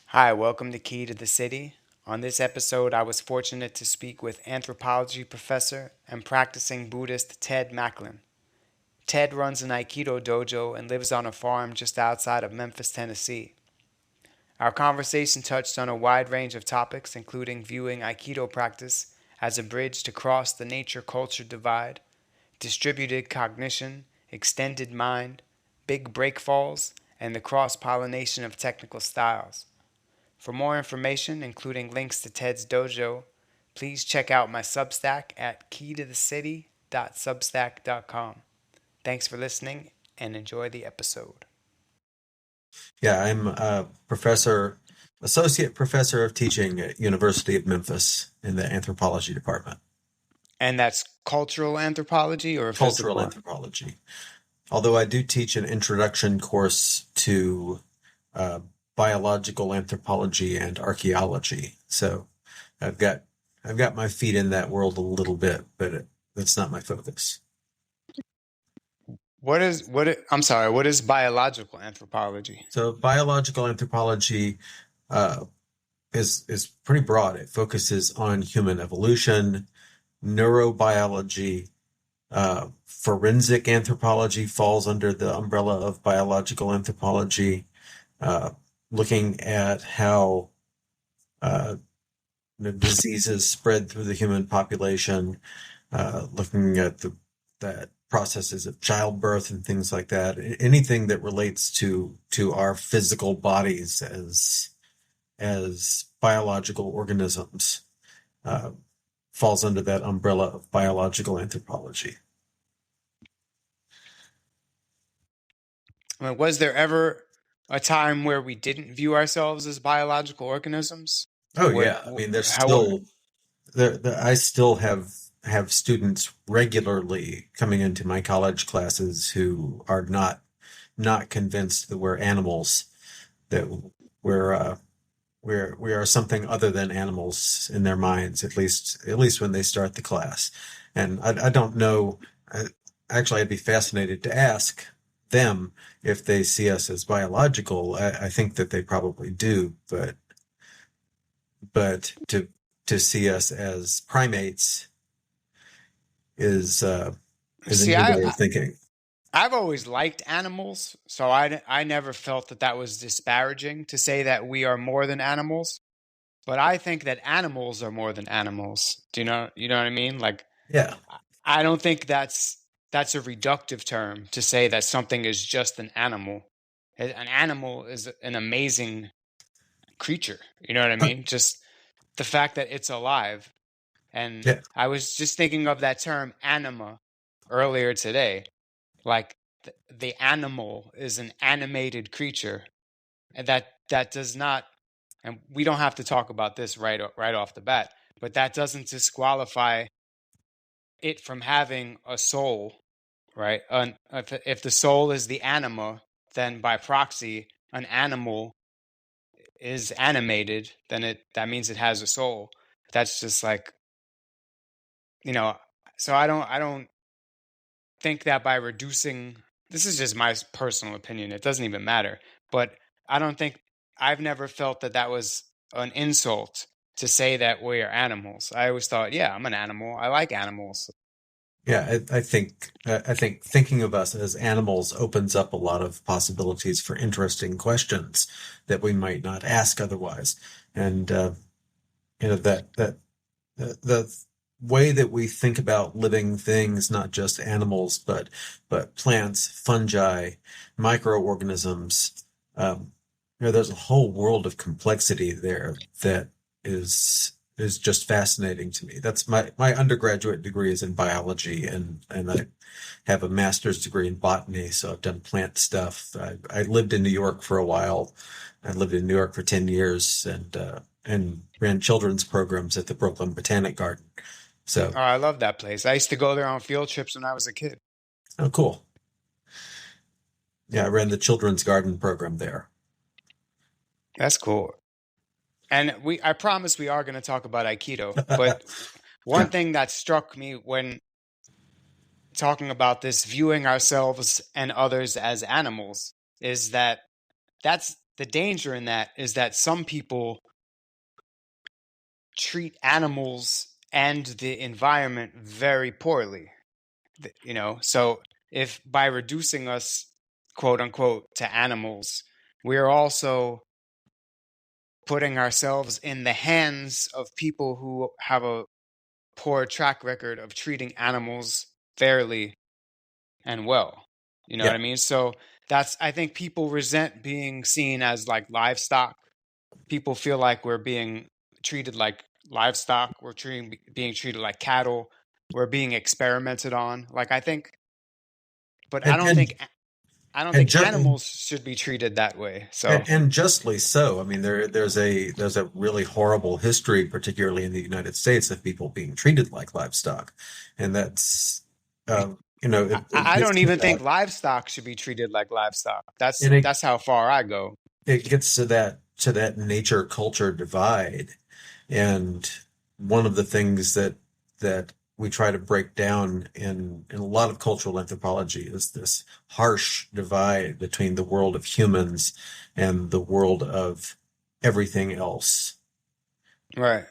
Hi, welcome to Key to the City. On this episode, I was fortunate to speak with anthropology professor and practicing Buddhist Ted Maclin. Ted runs an Aikido dojo and lives on a farm just outside of Memphis, Tennessee. Our conversation touched on a wide range of topics, including viewing Aikido practice as a bridge to cross the nature culture divide, distributed cognition, extended mind, big breakfalls, and the cross pollination of technical styles. For more information, including links to Ted's dojo, please check out my Substack at keytothecity.substack.com. Thanks for listening and enjoy the episode. Yeah, I'm a associate professor of teaching at University of Memphis in the anthropology department, And that's cultural anthropology or cultural physical? anthropology. Although I do teach an introduction course to uh, biological anthropology and archaeology, so I've got I've got my feet in that world a little bit, but that's not my focus. I'm sorry, what is biological anthropology? So biological anthropology uh, is pretty broad. It focuses on human evolution, neurobiology. Forensic anthropology falls under the umbrella of biological anthropology, uh, looking at how uh, the diseases spread through the human population, looking at the processes of childbirth and things like that. Anything that relates to our physical bodies as biological organisms uh, falls under that umbrella of biological anthropology. I mean, was there ever a time where we didn't view ourselves as biological organisms? Oh What, yeah, I mean, there's how, still I still have students regularly coming into my college classes who are not convinced that we're animals, that we're we are something other than animals in their minds, at least when they start the class. And I don't know. I, Actually, I'd be fascinated to ask them if they see us as biological. I think that they probably do, but to see us as primates is is a see, new way of thinking. I've always liked animals, so I never felt that that was disparaging to say that we are more than animals. But I think that animals are more than animals. You know what I mean? Like, Yeah. I don't think that's a reductive term to say that something is just an animal. An animal is an amazing creature. You know what I mean? Just the fact that it's alive. And Yeah. I was just thinking of that term anima earlier today. Like the animal is an animated creature, and that does not. And we don't have to talk about this right off the bat, but that doesn't disqualify it from having a soul, right? If the soul is the anima, then by proxy, an animal is animated. Then that means it has a soul. That's just like, you know. So I don't think that by reducing, this is just my personal opinion, it doesn't even matter, but I don't think, I've never felt that that was an insult to say that we are animals. I always thought, yeah, I'm an animal. I like animals. Yeah, I think thinking of us as animals opens up a lot of possibilities for interesting questions that we might not ask otherwise. And the way that we think about living things, not just animals, but plants, fungi, microorganisms, um, there's a whole world of complexity there that is just fascinating to me. That's my undergraduate degree is in biology, and I have a master's degree in botany, so I've done plant stuff. I lived in New York for a while. I lived in New York for 10 years and ran children's programs at the Brooklyn Botanic Garden. So, Oh, I love that place. I used to go there on field trips when I was a kid. oh, cool. Yeah, I ran the children's garden program there. That's cool. And I promise we are going to talk about Aikido, but one thing that struck me when talking about this, viewing ourselves and others as animals, is that that's the danger in that is that some people treat animals and the environment very poorly. So if by reducing us, quote unquote, to animals, we're also putting ourselves in the hands of people who have a poor track record of treating animals fairly and well. You know what Yeah. I mean? So I think people resent being seen as like livestock. People feel like we're being treated like livestock. Being treated like cattle. We're being experimented on. Like I think, but And and I don't and think ju- animals should be treated that way. So and justly so. I mean, there's a really horrible history, particularly in the United States, of people being treated like livestock, and that's it I gets don't to even think that, livestock should be treated like livestock. and That's how far I go. it gets to that nature culture divide. And one of the things that we try to break down in a lot of cultural anthropology is this harsh divide between the world of humans and the world of everything else. Right.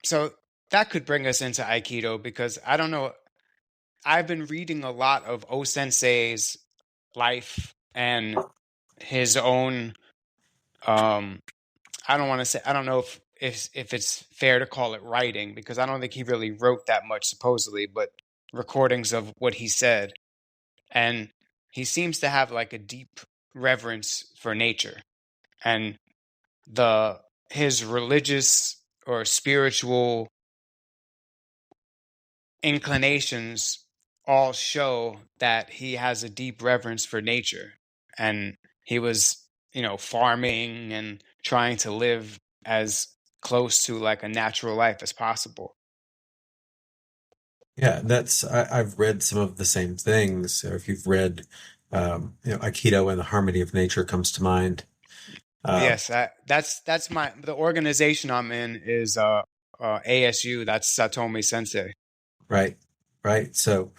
So that could bring us into Aikido because I don't know. I've been reading a lot of O Sensei's life and his own. Um, I don't want to say. I don't know if it's fair to call it writing because I don't think he really wrote that much supposedly, but recordings of what he said, and he seems to have like a deep reverence for nature and the his religious or spiritual inclinations all show that he has a deep reverence for nature and he was farming and trying to live as close to like a natural life as possible. Yeah, I've read some of the same things. Or if you've read, Aikido and the Harmony of Nature comes to mind. Uh, Yes, that's my the organization I'm in is ASU. That's Satomi Sensei. right, right. So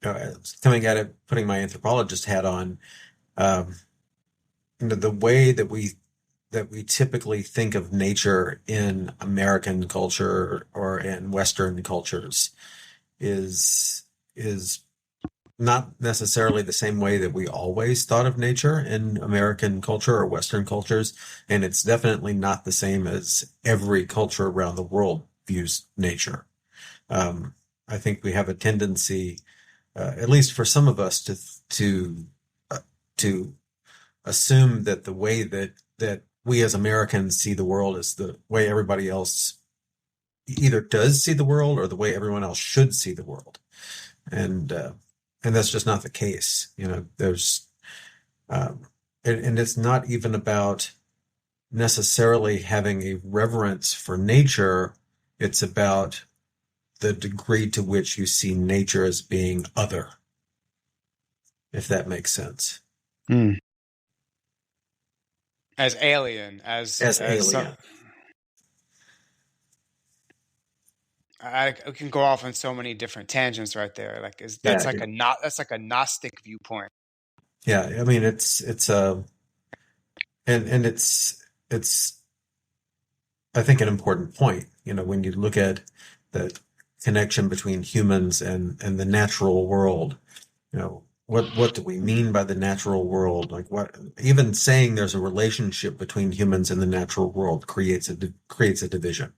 coming at it, putting my anthropologist hat on, um, the way that we typically think of nature in American culture or in Western cultures is not necessarily the same way that we always thought of nature in American culture or Western cultures, and it's definitely not the same as every culture around the world views nature. Um, I think we have a tendency, at least for some of us, uh, to assume that the way that we as Americans see the world is the way everybody else either does see the world or the way everyone else should see the world. And and that's just not the case. There's um, and it's not even about necessarily having a reverence for nature. It's about the degree to which you see nature as being other, if that makes sense, Hmm. As alien, as as some, alien. I can go off on so many different tangents right there. Like, is Yeah, that's like a not that's like a Gnostic viewpoint. yeah. I mean, it's and it's I think an important point. When you look at the connection between humans and the natural world, what do we mean by the natural world? Like what even saying there's a relationship between humans and the natural world creates a division,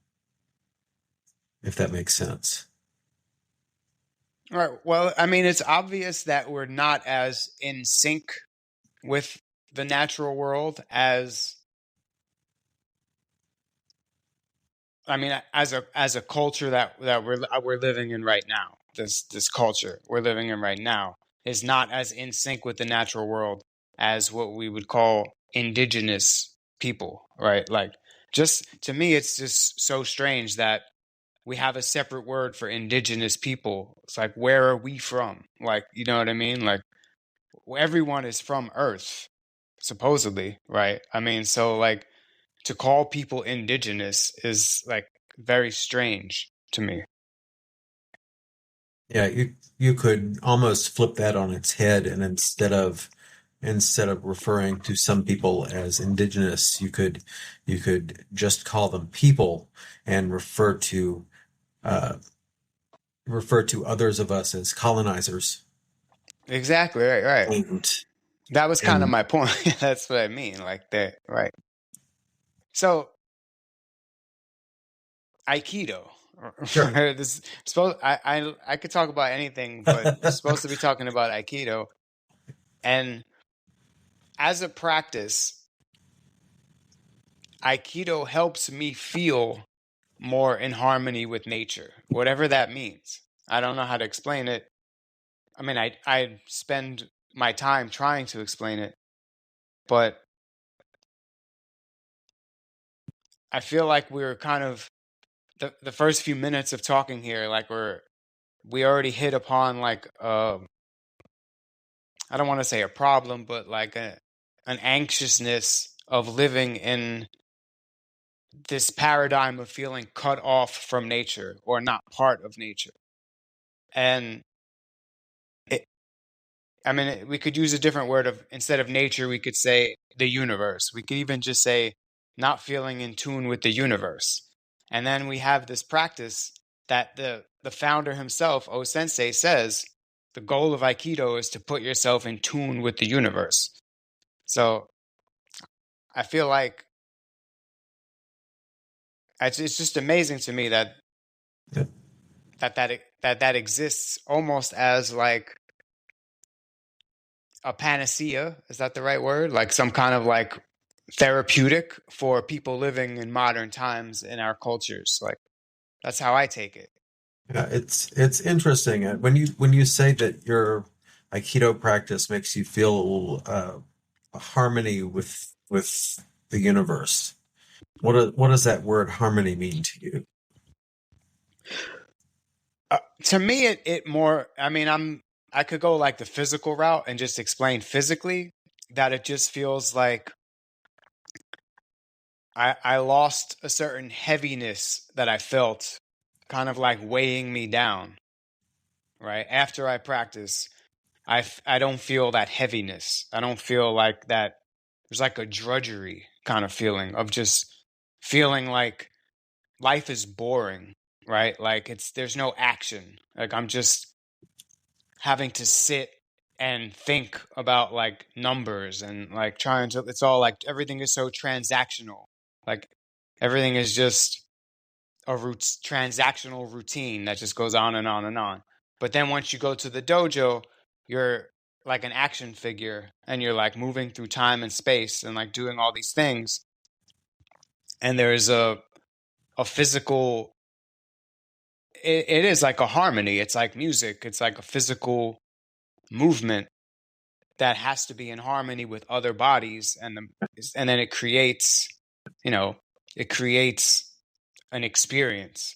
if that makes sense. All right. Well, I mean, it's obvious that we're not as in sync with the natural world as I mean, as a culture that we're living in right now. This culture we're living in right now is not as in sync with the natural world as what we would call indigenous people, right? Like, just to me, it's just so strange that we have a separate word for indigenous people. It's like, where are we from? Like, you know what I mean? Like, everyone is from Earth, supposedly, right? I mean, so like to call people indigenous is like very strange to me. Yeah, you could almost flip that on its head, and instead of referring to some people as indigenous, you could just call them people and uh, refer to others of us as colonizers. Exactly, right, right. And That was kind of and my point. That's what I mean, like that, right? So Aikido. sure. This supposed I could talk about anything, but supposed to be talking about Aikido. And as a practice, Aikido helps me feel more in harmony with nature, whatever that means. I don't know how to explain it. I mean, I spend my time trying to explain it, but I feel like we're kind of the first few minutes of talking here, like we already hit upon like I don't want to say a problem, but like an anxiousness of living in this paradigm of feeling cut off from nature or not part of nature. And it, I mean, we could use a different word of instead of nature, we could say the universe. We could even just say not feeling in tune with the universe. And then we have this practice that the founder himself, O Sensei, says the goal of Aikido is to put yourself in tune with the universe. So I feel like it's just amazing to me that Yeah. that exists almost as like a panacea. Is that the right word? Like some kind of like therapeutic for people living in modern times in our cultures. Like that's how I take it. Yeah, it's interesting. When you say that your Aikido practice makes you feel a harmony with the universe. What does that word harmony mean to you? To me, it more. I mean, I could go like the physical route and just explain physically that it just feels like I lost a certain heaviness that I felt, kind of like weighing me down. Right after I practice, I don't feel that heaviness. I don't feel like that. There's like a drudgery kind of feeling of just feeling like life is boring, right? Like there's no action. Like I'm just having to sit and think about like numbers and like trying to it's all like everything is so transactional. Like everything is just transactional routine that just goes on and on and on. But then once you go to the dojo, you're like an action figure and you're like moving through time and space and like doing all these things. And there's a physical it is like a harmony. It's like music. It's like a physical movement that has to be in harmony with other bodies and then it creates, you know, it creates an experience.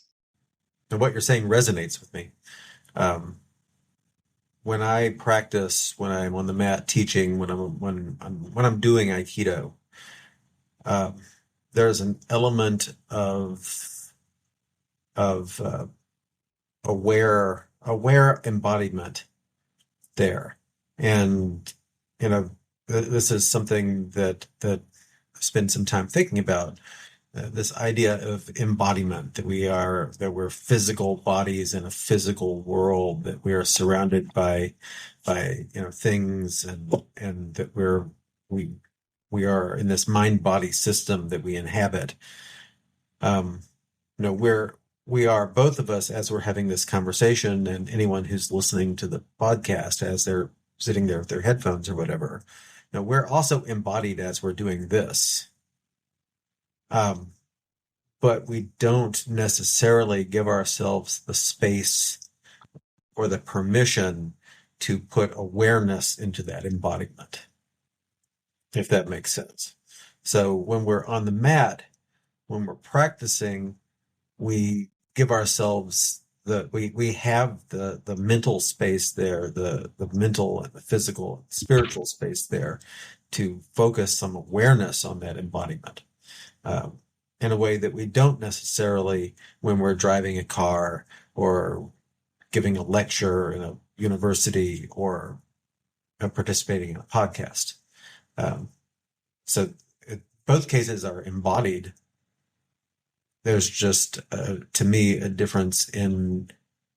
And what you're saying resonates with me. Um, when I practice, when I'm on the mat teaching, when I'm doing Aikido, um, there's an element of aware embodiment there, and this is something that I spend some time thinking about. This idea of embodiment that we're physical bodies in a physical world, that we are surrounded by things, and that we we are in this mind body system that we inhabit. um we are, both of us, as we're having this conversation, and anyone who's listening to the podcast as they're sitting there with their headphones or whatever, we're also embodied as we're doing this. um but we don't necessarily give ourselves the space or the permission to put awareness into that embodiment, if that makes sense. So when we're on the mat, when we're practicing, we give ourselves we have the mental space there, the mental and the physical and spiritual space there to focus some awareness on that embodiment, um, in a way that we don't necessarily when we're driving a car or giving a lecture in a university or participating in a podcast. Um, so both cases are embodied. There's just, to me, a difference in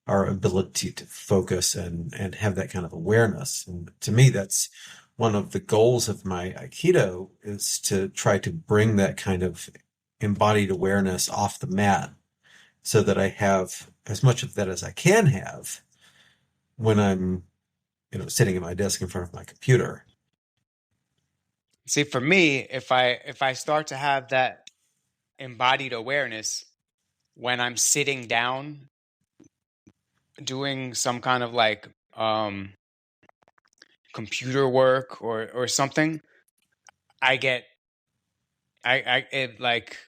our ability to focus and have that kind of awareness. And to me, that's one of the goals of my Aikido, is to try to bring that kind of embodied awareness off the mat so that I have as much of that as I can have when I'm, sitting at my desk in front of my computer. See, for me, if I start to have that embodied awareness when I'm sitting down doing some kind of like computer work or something, I get I it like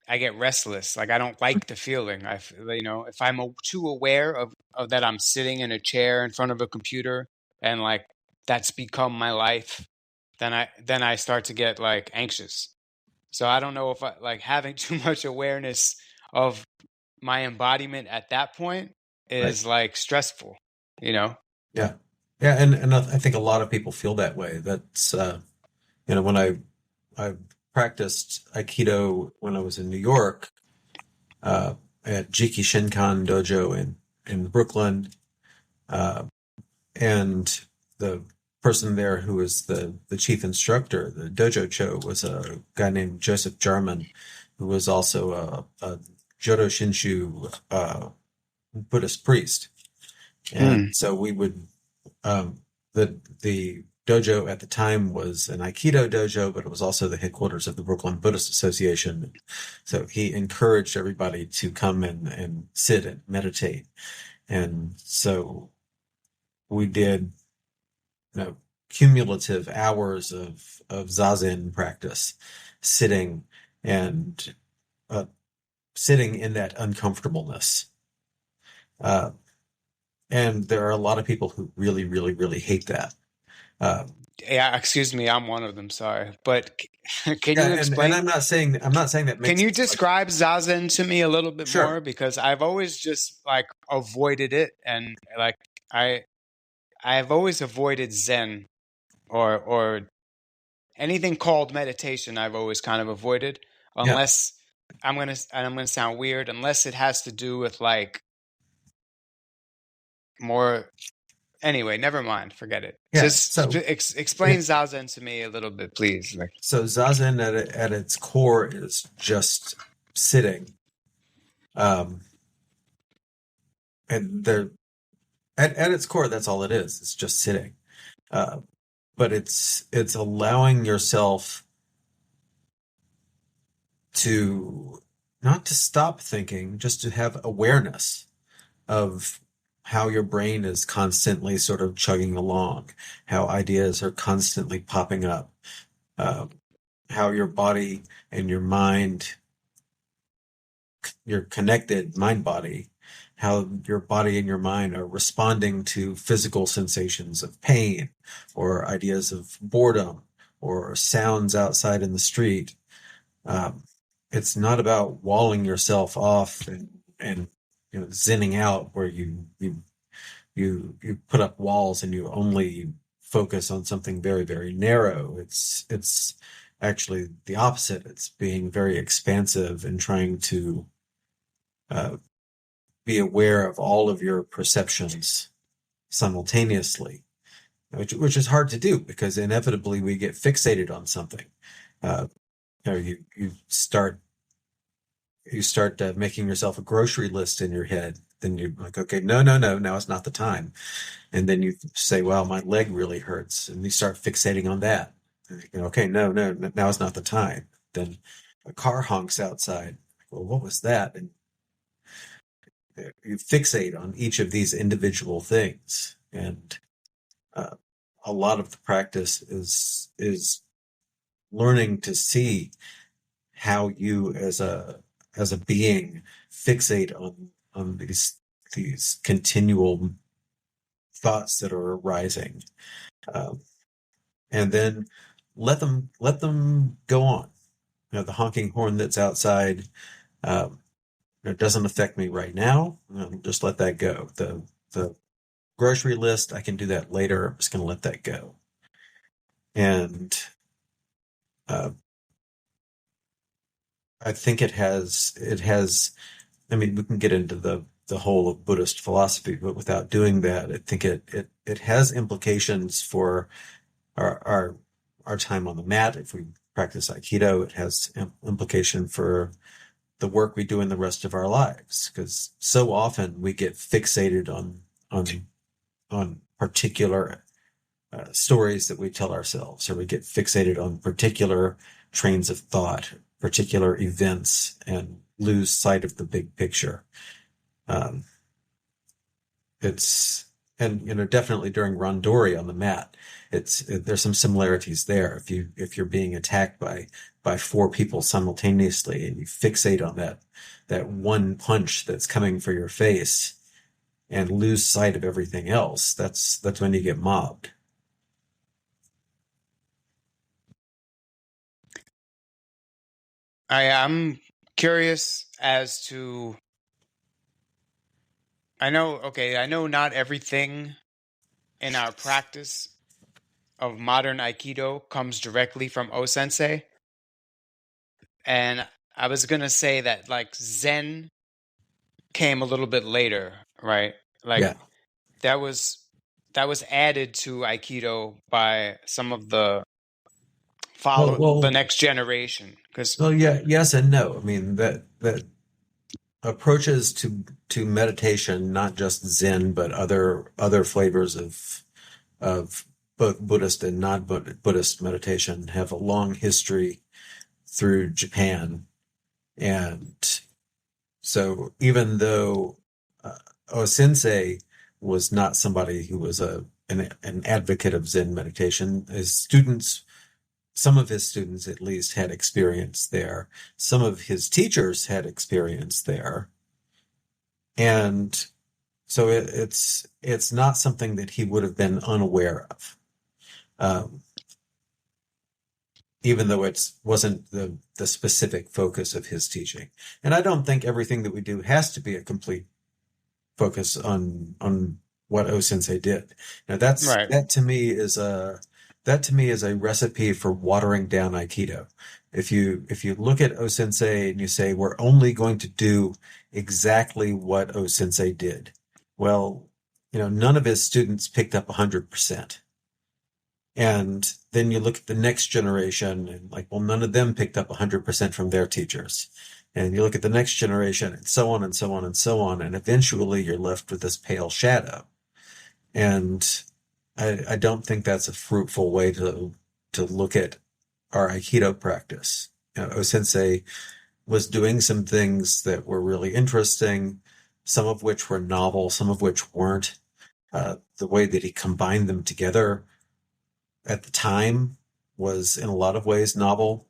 I get restless. Like I don't like the feeling. If I'm too aware of that I'm sitting in a chair in front of a computer and like that's become my life, then I start to get like anxious. So I don't know if I like having too much awareness of my embodiment at that point Right. is like stressful, you know? Yeah. Yeah. And I think a lot of people feel that way. That's, when I practiced Aikido when I was in New York, uh, at Jiki Shinkan Dojo in Brooklyn. Uh, and the person there who was the chief instructor, the dojo cho, was a guy named Joseph Jarman, who was also a Jodo Shinshu Buddhist priest. And Hmm. so we would, the dojo at the time was an Aikido dojo, but it was also the headquarters of the Brooklyn Buddhist Association. So he encouraged everybody to come and sit and meditate. And so we did, cumulative hours of zazen practice, sitting and uh, sitting in that uncomfortableness. Uh, and there are a lot of people who really, really, really hate that. Uh, Yeah, excuse me, I'm one of them, sorry. But can yeah, you and explain? I'm not saying that Can makes you it like, describe Zazen to me a little bit sure. more? Because I've always just like avoided it, and like I I've always avoided Zen or anything called meditation. I've always kind of avoided, Yeah, unless I'm gonna sound weird, unless it has to do with like more. Anyway, never mind. Forget it. yeah. Just So explain it, Zazen to me a little bit, please. Like, so zazen at its core is just sitting. Um, and there at its core, that's all it is. It's just sitting. Uh, but it's allowing yourself to not to stop thinking, just to have awareness of how your brain is constantly sort of chugging along, how ideas are constantly popping up, uh, how your body and your mind, your connected mind body, how your body and your mind are responding to physical sensations of pain or ideas of boredom or sounds outside in the street. Um, it's not about walling yourself off and zenning out where you put up walls and you only focus on something very, very narrow. It's actually the opposite. It's being very expansive and trying to uh, be aware of all of your perceptions simultaneously, which is hard to do because inevitably we get fixated on something. Uh, you start making yourself a grocery list in your head. Then you're like, okay, no, no, no, now is not the time. And then you say, well, my leg really hurts. And you start fixating on that. Okay, no, no, now is not the time. Then a car honks outside. Well, what was that? And you fixate on each of these individual things. And uh, a lot of the practice is learning to see how you as a being fixate on these continual thoughts that are arising, um, and then let them go on. The honking horn that's outside. Um, It doesn't affect me right now. Just let that go. The grocery list, I can do that later. I'm just going to let that go. And uh, I think it has. I mean, we can get into the whole of Buddhist philosophy, but without doing that, I think it has implications for our our time on the mat. If we practice Aikido, it has implication for the work we do in the rest of our lives, because so often we get fixated on on particular stories that we tell ourselves, or we get fixated on particular trains of thought, particular events, and lose sight of the big picture. Um, it's and definitely during randori on the mat, there's some similarities there. If you're being attacked by four people simultaneously and you fixate on that one punch that's coming for your face and lose sight of everything else, that's when you get mobbed. I am curious as to, I know not everything in our practice of modern Aikido comes directly from O Sensei. And I was going to say that like Zen came a little bit later, right? Like Yeah. that was that was added to Aikido by some of the Well, follow the well, next generation. Because well, yeah, yes and no. I mean, that approaches to meditation, not just Zen, but other flavors of both Buddhist and non-Buddhist meditation, have a long history through Japan. And so even though uh, Sensei was not somebody who was an advocate of Zen meditation, his students, some of his students at least, had experience there. Some of his teachers had experience there. And so it's not something that he would have been unaware of. Um, Even though it wasn't the specific focus of his teaching. And I don't think everything that we do has to be a complete focus on what O Sensei did. Now right, that to me is a recipe for watering down Aikido. If you look at O Sensei and you say we're only going to do exactly what O Sensei did, well, none of his students picked up 100%. And then you look at the next generation and like, well, none of them picked up 100% from their teachers. And you look at the next generation and so on and so on and so on. And eventually you're left with this pale shadow. And I don't think that's a fruitful way to look at our Aikido practice. O-sensei was doing some things that were really interesting, some of which were novel, some of which weren't. The way that he combined them together at the time was in a lot of ways novel.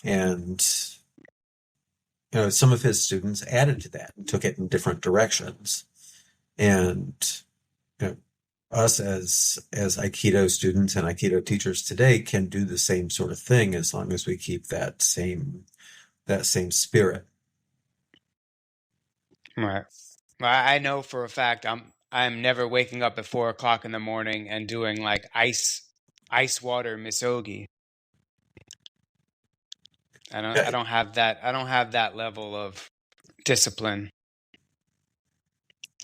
And some of his students added to that and took it in different directions. And you know, us as Aikido students and Aikido teachers today can do the same sort of thing as long as we keep that same spirit. right. Well, I know for a fact I'm never waking up at 4 o'clock in the morning and doing like ice water misogi. I Yeah. don't have that. I don't have that level of discipline.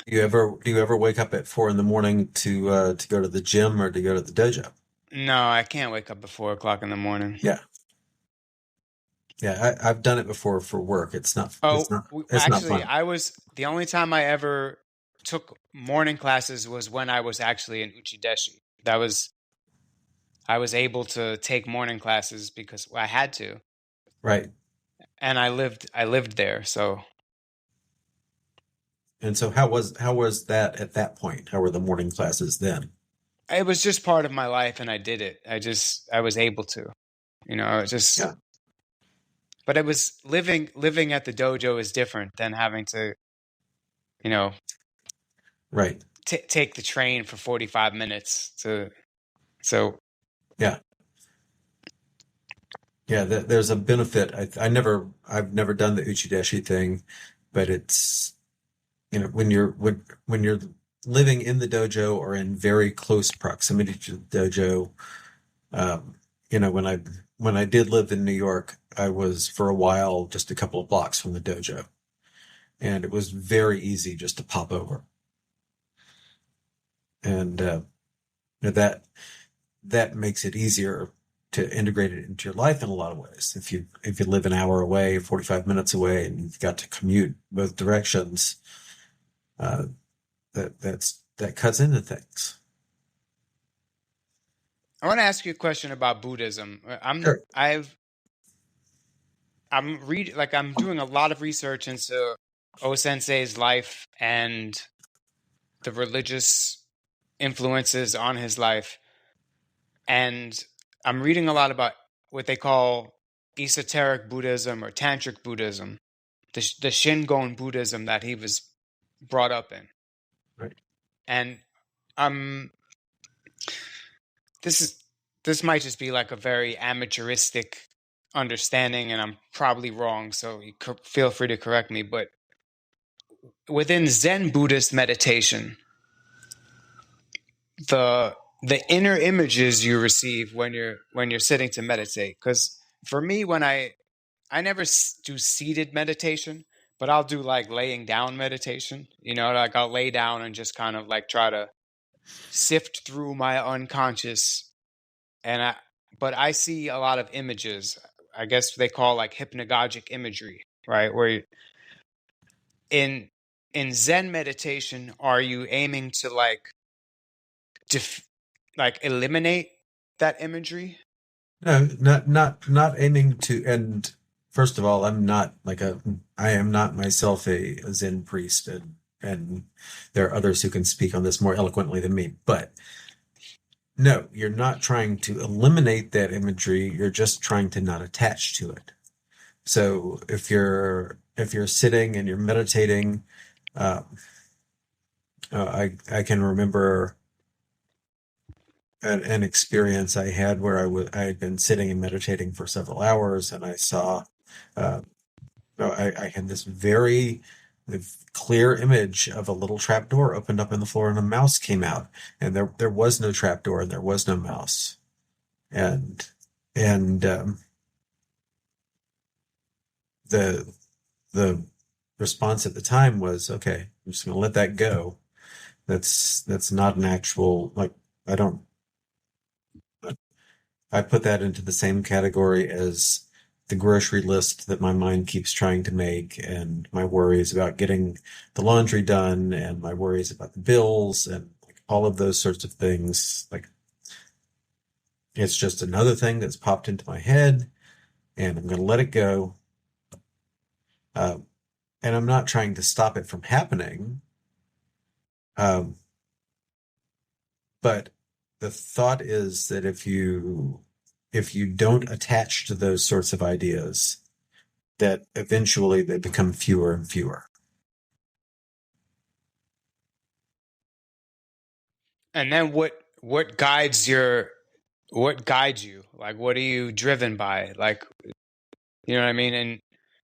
Do you ever wake up at 4 in the morning to go to the gym or to go to the dojo? No, I can't wake up at 4 o'clock in the morning. Yeah. Yeah, I've done it before for work. It's not it's Oh, not it's not actually, fun. I was the only time I ever took morning classes was when I was actually in Uchideshi. I was able to take morning classes because I had to, Right. and I lived there, so And so how was that at that point? How were the morning classes then? it was just part of my life, and I did it. I was able to, it just. Yeah. But it was living at the dojo is different than having to, you know, Right. take the train for 45 minutes to. So Yeah. Yeah, there's a benefit. I've never done the Uchideshi thing, but it's, when you're living in the dojo or in very close proximity to the dojo. um, when I did live in New York, I was for a while just a couple of blocks from the dojo, and it was very easy just to pop over. And that that makes it easier to integrate it into your life in a lot of ways. If you live an hour away, 45 minutes away, and you've got to commute both directions, uh, that cuts into things. I want to ask you a question about Buddhism. Sure. I'm doing a lot of research into O Sensei's life and the religious influences on his life, and I'm reading a lot about what they call esoteric Buddhism or tantric Buddhism, the Shingon Buddhism that he was brought up in. Right. And um this is this might just be like a very amateuristic understanding, and I'm probably wrong, so feel free to correct me, but within Zen Buddhist meditation, the inner images you receive when you're sitting to meditate, because for me, when I never do seated meditation, but I'll do like laying down meditation. Like I'll lay down and just kind of like try to sift through my unconscious, and but I see a lot of images. I guess they call like hypnagogic imagery, right? Where in in Zen meditation, are you aiming to like like eliminate that imagery? No, not aiming to. And first of all, I am not myself a Zen priest, and there are others who can speak on this more eloquently than me. But no, you're not trying to eliminate that imagery. You're just trying to not attach to it. So if you're sitting and you're meditating, uh, I can remember an experience I had where I had been sitting and meditating for several hours, and I saw, uh, I had this very clear image of a little trap door opened up in the floor, and a mouse came out, and there was no trap door and there was no mouse, and and the the response at the time was, okay, I'm just going to let that go. That's not an actual, like, I don't I put that into the same category as the grocery list that my mind keeps trying to make, and my worries about getting the laundry done, and my worries about the bills, and like all of those sorts of things. Like, it's just another thing that's popped into my head, and I'm going to let it go. Uh, and I'm not trying to stop it from happening. Um, but the thought is that if you don't attach to those sorts of ideas, that eventually they become fewer and fewer. And then what guides you? Like what are you driven by? Like, you know what I mean? And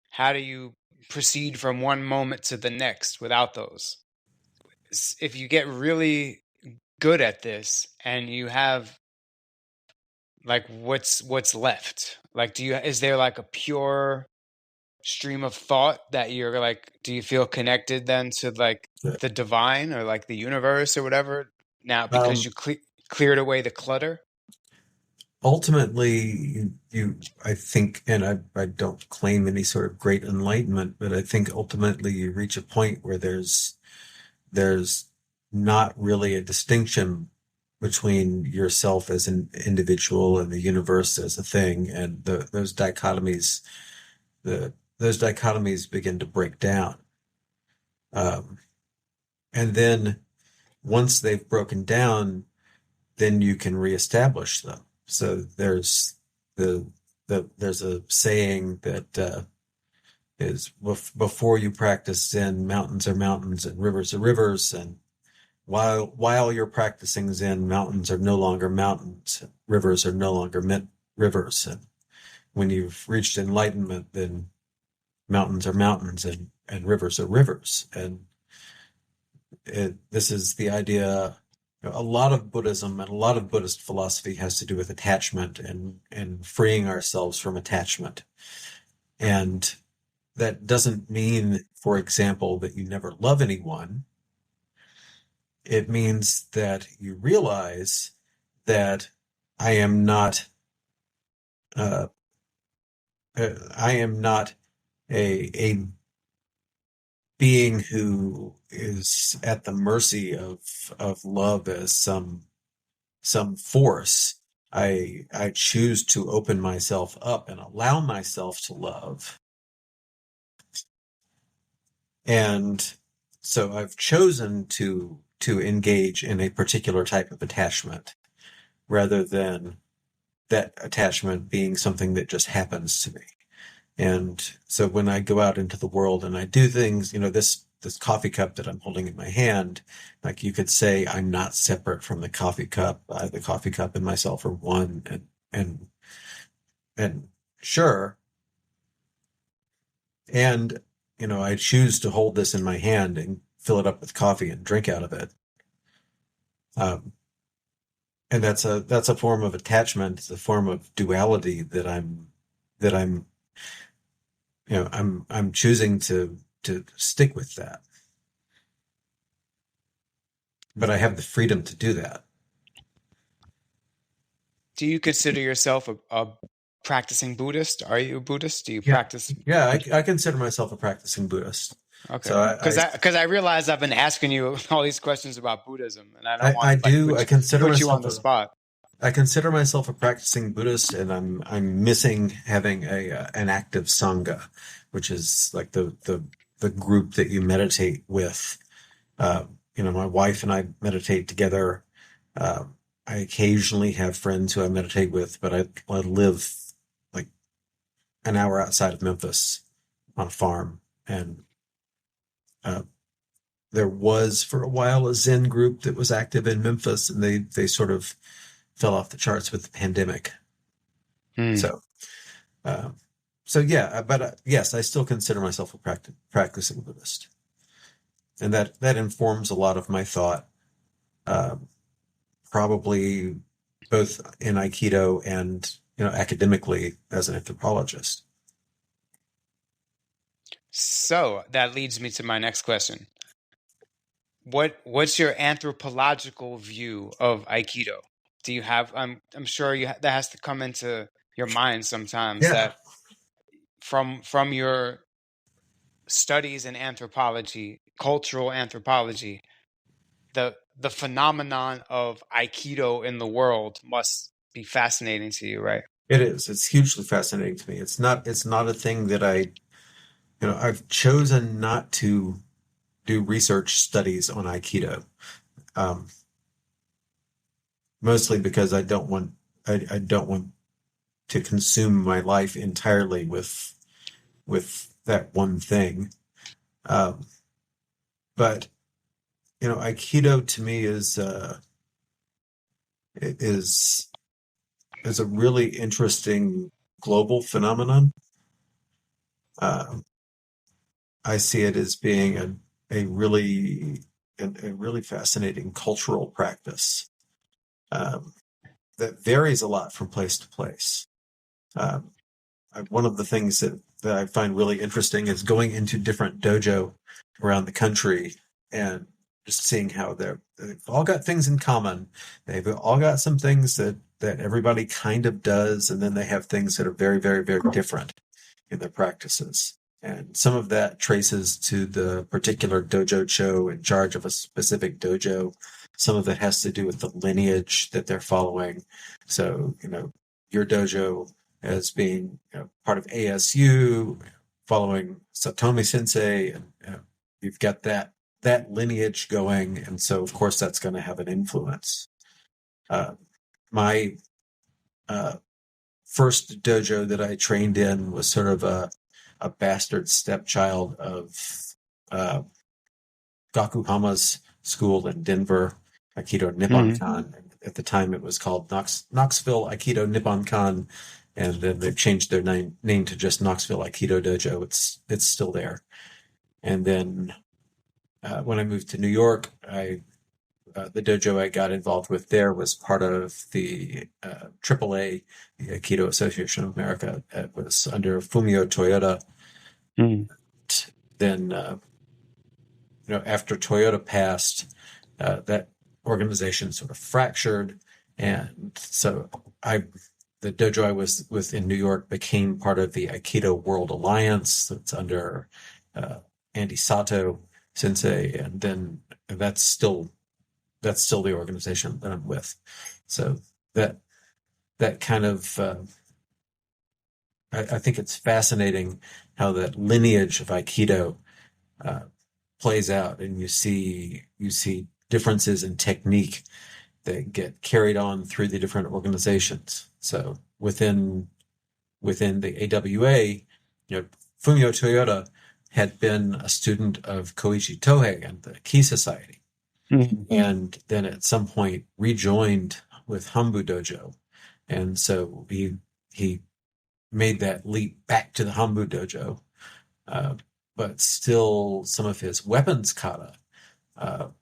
how do you proceed from one moment to the next without those? If you get really good at this and you have like what's left? Like is there like a pure stream of thought that you're like, do you feel connected then to like the divine or like the universe or whatever now because Um, you cleared away the clutter? ultimately, I think, and I don't claim any sort of great enlightenment, but I think ultimately you reach a point where there's not really a distinction between yourself as an individual and the universe as a thing, and those dichotomies begin to break down. Um, and then once they've broken down, then you can reestablish them. So the there's a saying that is, before you practice Zen, mountains are mountains and rivers are rivers, and while you're practicing Zen, mountains are no longer mountains, rivers are no longer rivers, and when you've reached enlightenment, then mountains are mountains and and rivers are rivers. And this is the idea. A lot of Buddhism and a lot of Buddhist philosophy has to do with attachment and freeing ourselves from attachment. And that doesn't mean, for example, that you never love anyone. It means that you realize that I am not uh, I am not a being who is at the mercy of love as some force. I choose to open myself up and allow myself to love. And so I've chosen to engage in a particular type of attachment rather than that attachment being something that just happens to me. And so when I go out into the world and I do things, this coffee cup that I'm holding in my hand, like you could say, I'm not separate from the coffee cup. The coffee cup and myself are one, and and sure, and I choose to hold this in my hand and fill it up with coffee and drink out of it. Um, and that's a form of attachment. It's a form of duality that I'm I'm choosing to stick with that. But I have the freedom to do that. Do you consider yourself a practicing Buddhist? Are you a Buddhist? Do you Yeah. practice? Yeah, I consider myself a practicing Buddhist. Okay, So because I realize I've been asking you all these questions about Buddhism, and I don't want I to like do I consider put you on myself the a spot. I consider myself a practicing Buddhist, and I'm missing having a an active sangha, which is like the group that you meditate with. My wife and I meditate together. Uh, I occasionally have friends who I meditate with, but I live like an hour outside of Memphis on a farm, and uh, there was for a while a Zen group that was active in Memphis, and they sort of fell off the charts with the pandemic. Hmm. So, uh, so yeah, but yes, I still consider myself a practicing Buddhist, and that informs a lot of my thought, uh, probably both in Aikido and academically as an anthropologist. So that leads me to my next question. What's your anthropological view of Aikido? Do you have? I'm sure that has to come into your mind sometimes. Yeah, That from your studies in anthropology, cultural anthropology, the phenomenon of Aikido in the world must be fascinating to you, right? it is. It's hugely fascinating to me. It's not a thing that I've chosen not to do research studies on Aikido. Um, Mostly because I don't want to consume my life entirely with that one thing. Um, but Aikido to me is is a really interesting global phenomenon. Um, I see it as being a really a really fascinating cultural practice, um, that varies a lot from place to place. Um, One of the things that I find really interesting is going into different dojo around the country and just seeing how they've all got things in common. They've all got some things that everybody kind of does, and then they have things that are very, very, very different in their practices. And some of that traces to the particular dojo cho in charge of a specific dojo. Some of it has to do with the lineage that they're following. So, your dojo as being part of ASU, following Satomi Sensei, and you've got that lineage going, and so of course that's going to have an influence. Uh, my first dojo that I trained in was sort of a bastard stepchild of uh, Gakuhama's school in Denver, Aikido Nipponkan. At the time, it was called Knoxville Aikido Nipponkan, and then they've changed their name to just Knoxville Aikido Dojo. It's still there, And then when I moved to New York, the dojo I got involved with there was part of the AAA, the Aikido Association of America. It was under Fumio Toyota. Mm. Then, after Toyota passed, that organization sort of fractured, and so the dojo I was with in New York became part of the Aikido World Alliance. That's under uh, Andy Sato Sensei, and then that's still the organization that I'm with. So that that kind of I think it's fascinating how that lineage of Aikido uh, plays out, and you see differences in technique that get carried on through the different organizations. So within the AWA, Fumio Toyota had been a student of Koichi Tohei and the Ki Society, Mm. and then at some point rejoined with Hambu Dojo. And so he made that leap back to the Hambu Dojo, uh, but still some of his weapons kata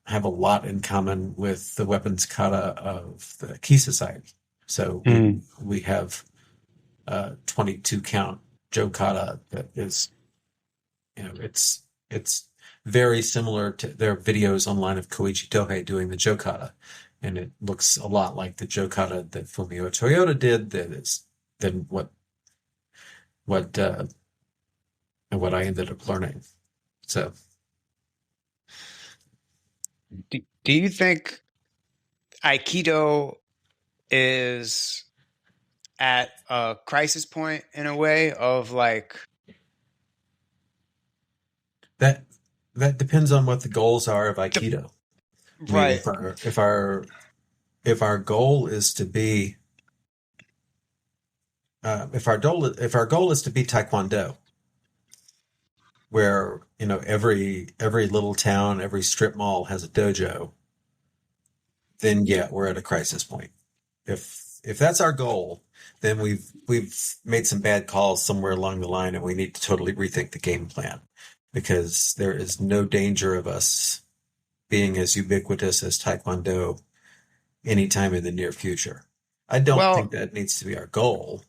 have a lot in common with the weapons kata of the Ki Society. So we Mm. we have 22 count Joe kata that is, it's very similar to their videos online of Koichi Tohei doing the Joe kata, and it looks a lot like the Joe kata that Fumio Toyota did. That is then what uh, what I ended up learning. So Do you think Aikido is at a crisis point in a way of like that that depends on what the goals are of the Aikido. I mean, right? if our goal is to be if our goal is to be Taekwondo, where every little town, every strip mall has a dojo, then yeah, we're at a crisis point. If that's our goal, then we've made some bad calls somewhere along the line, and we need to totally rethink the game plan, because there is no danger of us being as ubiquitous as Taekwondo anytime in the near future. I don't think Well, that needs to be our goal.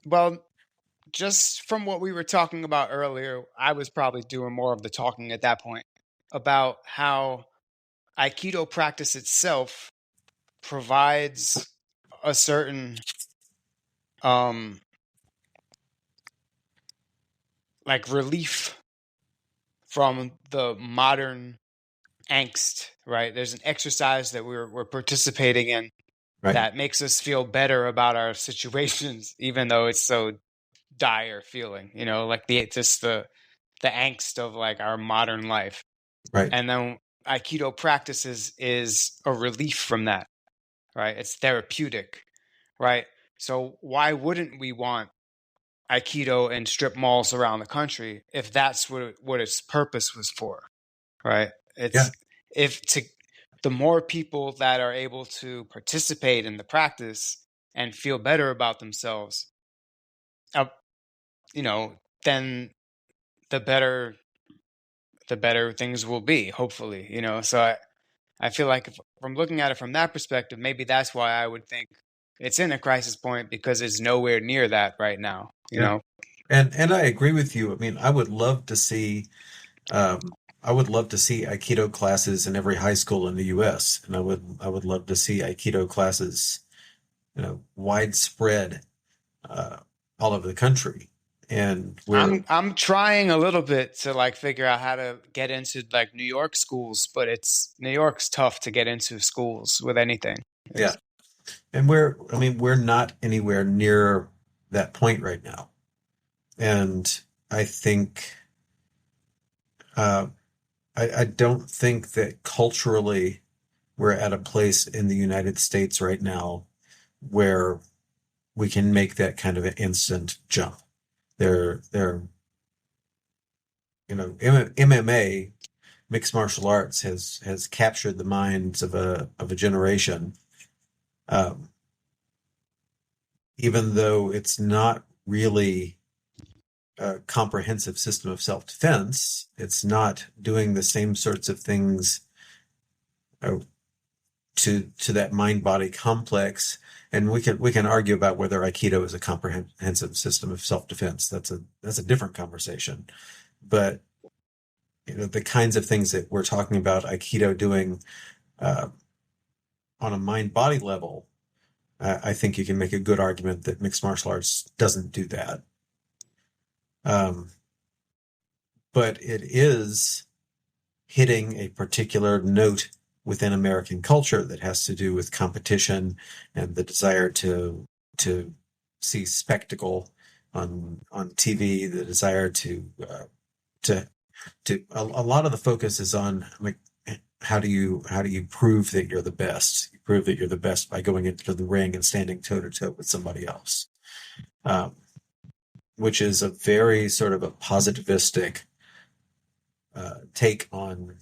well, just from what we were talking about earlier, I was probably doing more of the talking at that point about how Aikido practice itself provides a certain um like relief from the modern angst, right? There's an exercise that we're participating in Right, that makes us feel better about our situations, even though it's so dire feeling, like the angst of like our modern life. right. And then Aikido practices is a relief from that, right? It's therapeutic, right? So why wouldn't we want Aikido in strip malls around the country if that's what its purpose was for, right? Yeah, It's if to the more people that are able to participate in the practice and feel better about themselves, uh, you know, then the better the better things will be, hopefully, So I feel like if I'm looking at it from that perspective, maybe that's why I would think it's in a crisis point because it's nowhere near that right now, you yeah. know? And I agree with you. I mean, um, I would love to see Aikido classes in every high school in the U.S., and I would love to see Aikido classes, widespread uh, all over the country. And I'm trying a little bit to like figure out how to get into like New York schools, but it's New York's tough to get into schools with anything. yeah, It's and I mean, we're not anywhere near that point right now. And I think uh, I don't think that culturally we're at a place in the United States right now where we can make that kind of an instant jump. There, MMA, mixed martial arts, has captured the minds of a generation, um, even though it's not really a comprehensive system of self-defense. It's not doing the same sorts of things uh, to that mind-body complex. And we can argue about whether Aikido is a comprehensive system of self-defense. That's a different conversation. But the kinds of things that we're talking about Aikido doing uh, on a mind-body level, I think you can make a good argument that mixed martial arts doesn't do that. Um, but it is hitting a particular note within American culture that has to do with competition and the desire to see spectacle on TV, the desire to a lot of the focus is on, like, how do you prove that you're the best? You prove that you're the best by going into the ring and standing toe to toe with somebody else, um, which is a very sort of a positivistic take on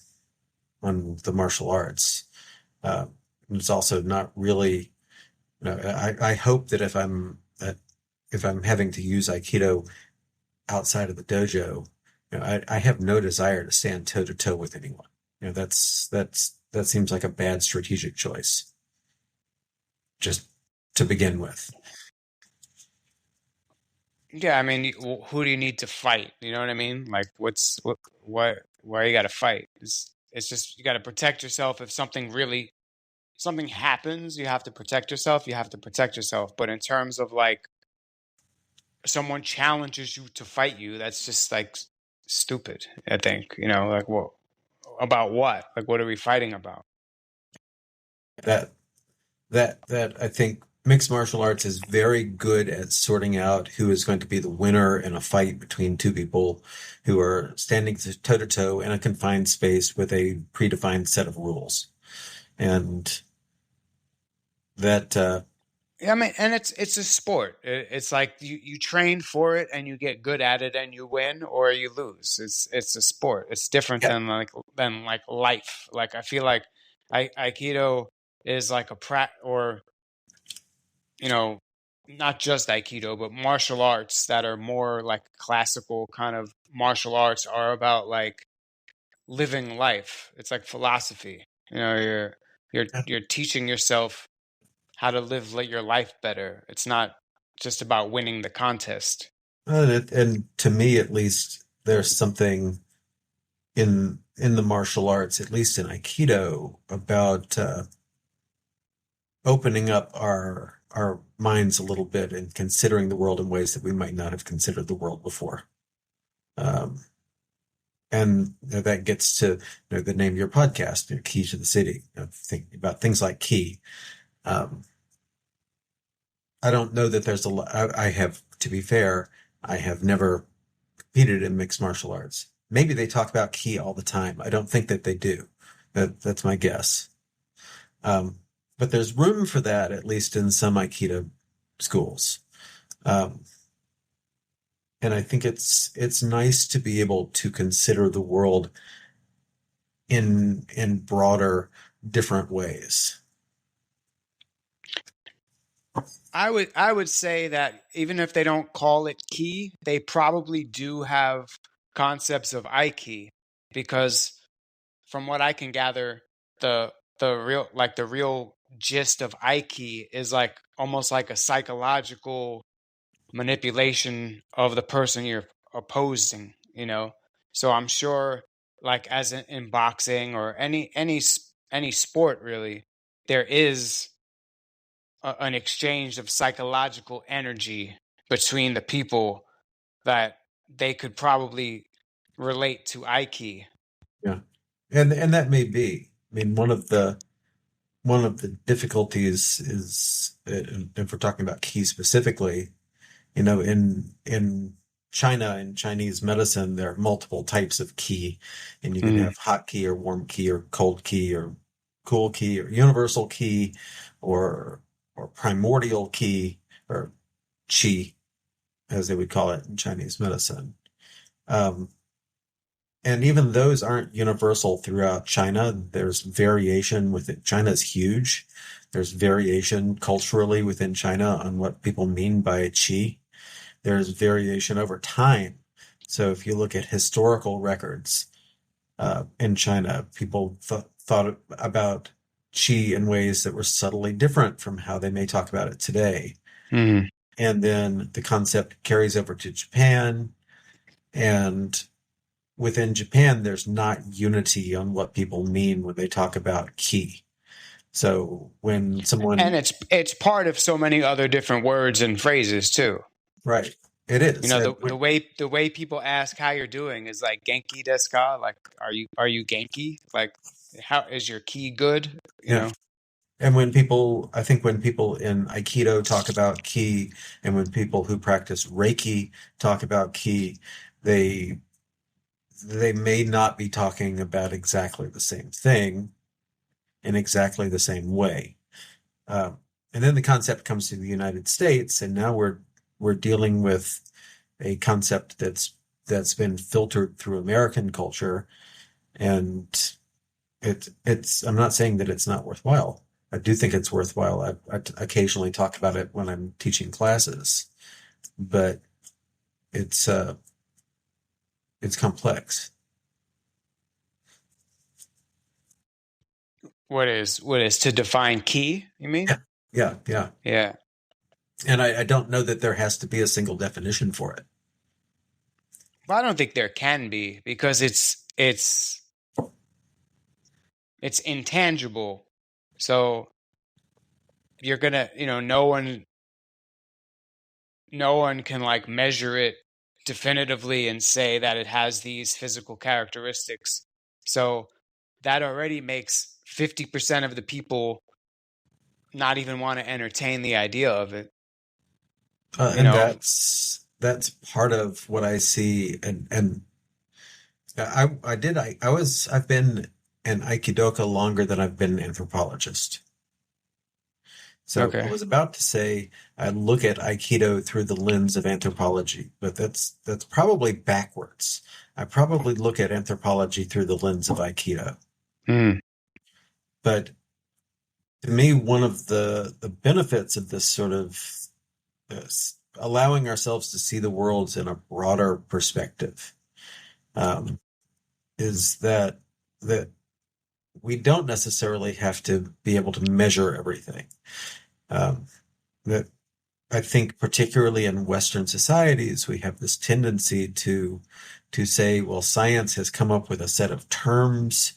the martial arts. It's also not really. I hope that if I'm having to use Aikido outside of the dojo, I have no desire to stand toe to toe with anyone. That seems like a bad strategic choice, just to begin with. Yeah, I mean, who do you need to fight? You know what I mean? Like, why you got to fight? It's just you got to protect yourself. If something happens, you have to protect yourself. You have to protect yourself. But in terms of like someone challenges you to fight you, that's just like stupid. I think, like what about what? Like, what are we fighting about? That that I think mixed martial arts is very good at sorting out who is going to be the winner in a fight between two people who are standing toe to toe in a confined space with a predefined set of rules. And that Yeah, I mean, and it's a sport. It's like you train for it and you get good at it and you win or you lose. It's a sport. It's different yeah, than like life. Like I feel like Aikido is like a or you know not just Aikido but martial arts that are more like classical kind of martial arts are about like living life. It's like philosophy. You're teaching yourself how to live your life better. It's not just about winning the contest. and to me at least, there's something in the martial arts, at least in Aikido, about opening up our minds a little bit and considering the world in ways that we might not have considered the world before. Um, and that gets to the name of your podcast, Key to the City. Think about things like key. Um, I don't know that there's a lot. I have, to be fair, I have never competed in mixed martial arts. Maybe they talk about key all the time. I don't think that they do. That's my guess. Um, but there's room for that, at least in some Aikido schools. Um, and I think it's nice to be able to consider the world in broader, different ways. I would say that even if they don't call it ki, they probably do have concepts of aiki because from what I can gather, the real gist of aiki is like almost like a psychological manipulation of the person you're opposing. So I'm sure like as in boxing or any sport really, there is an exchange of psychological energy between the people that they could probably relate to Aiki. Yeah, and that may be. I mean, one of the difficulties is, if we're talking about key specifically, in China and Chinese medicine, there are multiple types of qi, and you can Mm. have hot qi or warm qi or cold qi or cool qi or universal qi or primordial qi or qi, as they would call it in Chinese medicine. Um, and even those aren't universal throughout China. There's variation within China is huge. There's variation culturally within China on what people mean by qi. There's variation over time So if you look at historical records in China, people thought about qi in ways that were subtly different from how they may talk about it today. Hmm. And then the concept carries over to Japan, and within Japan, there's not unity on what people mean when they talk about ki. So when And someone, it's part of so many other different words and phrases too. right, it You is. know, And the way people ask how you're doing is like Genki desu ka? Like, are you Genki? Like, how is your ki good? You yeah, know. and when people, I think when people in Aikido talk about ki, and when people who practice Reiki talk about ki, they they may not be talking about exactly the same thing in exactly the same way. Um, and then the concept comes to the United States, and now we're dealing with a concept that's been filtered through American culture, and it's I'm not saying that it's not worthwhile. I do think it's worthwhile. I occasionally talk about it when I'm teaching classes, but it's uh it's complex. What is to define ki? You mean? Yeah, yeah, yeah. Yeah. And I don't know that there has to be a single definition for it. Well, I don't think there can be because it's intangible. So you're gonna, no one can like measure it definitively and say that it has these physical characteristics. So that already makes 50% of the people not even want to entertain the idea of it. You And know, that's part of what I see. And I've been an Aikidoka longer than I've been an anthropologist. So I okay. was about to say I look at Aikido through the lens of anthropology, but that's probably backwards. I probably look at anthropology through the lens of Aikido. Mm. But to me, one of the benefits of this sort of allowing ourselves to see the worlds in a broader perspective um, is that we don't necessarily have to be able to measure everything. Um, that I think particularly in Western societies, we have this tendency to say, well, science has come up with a set of terms,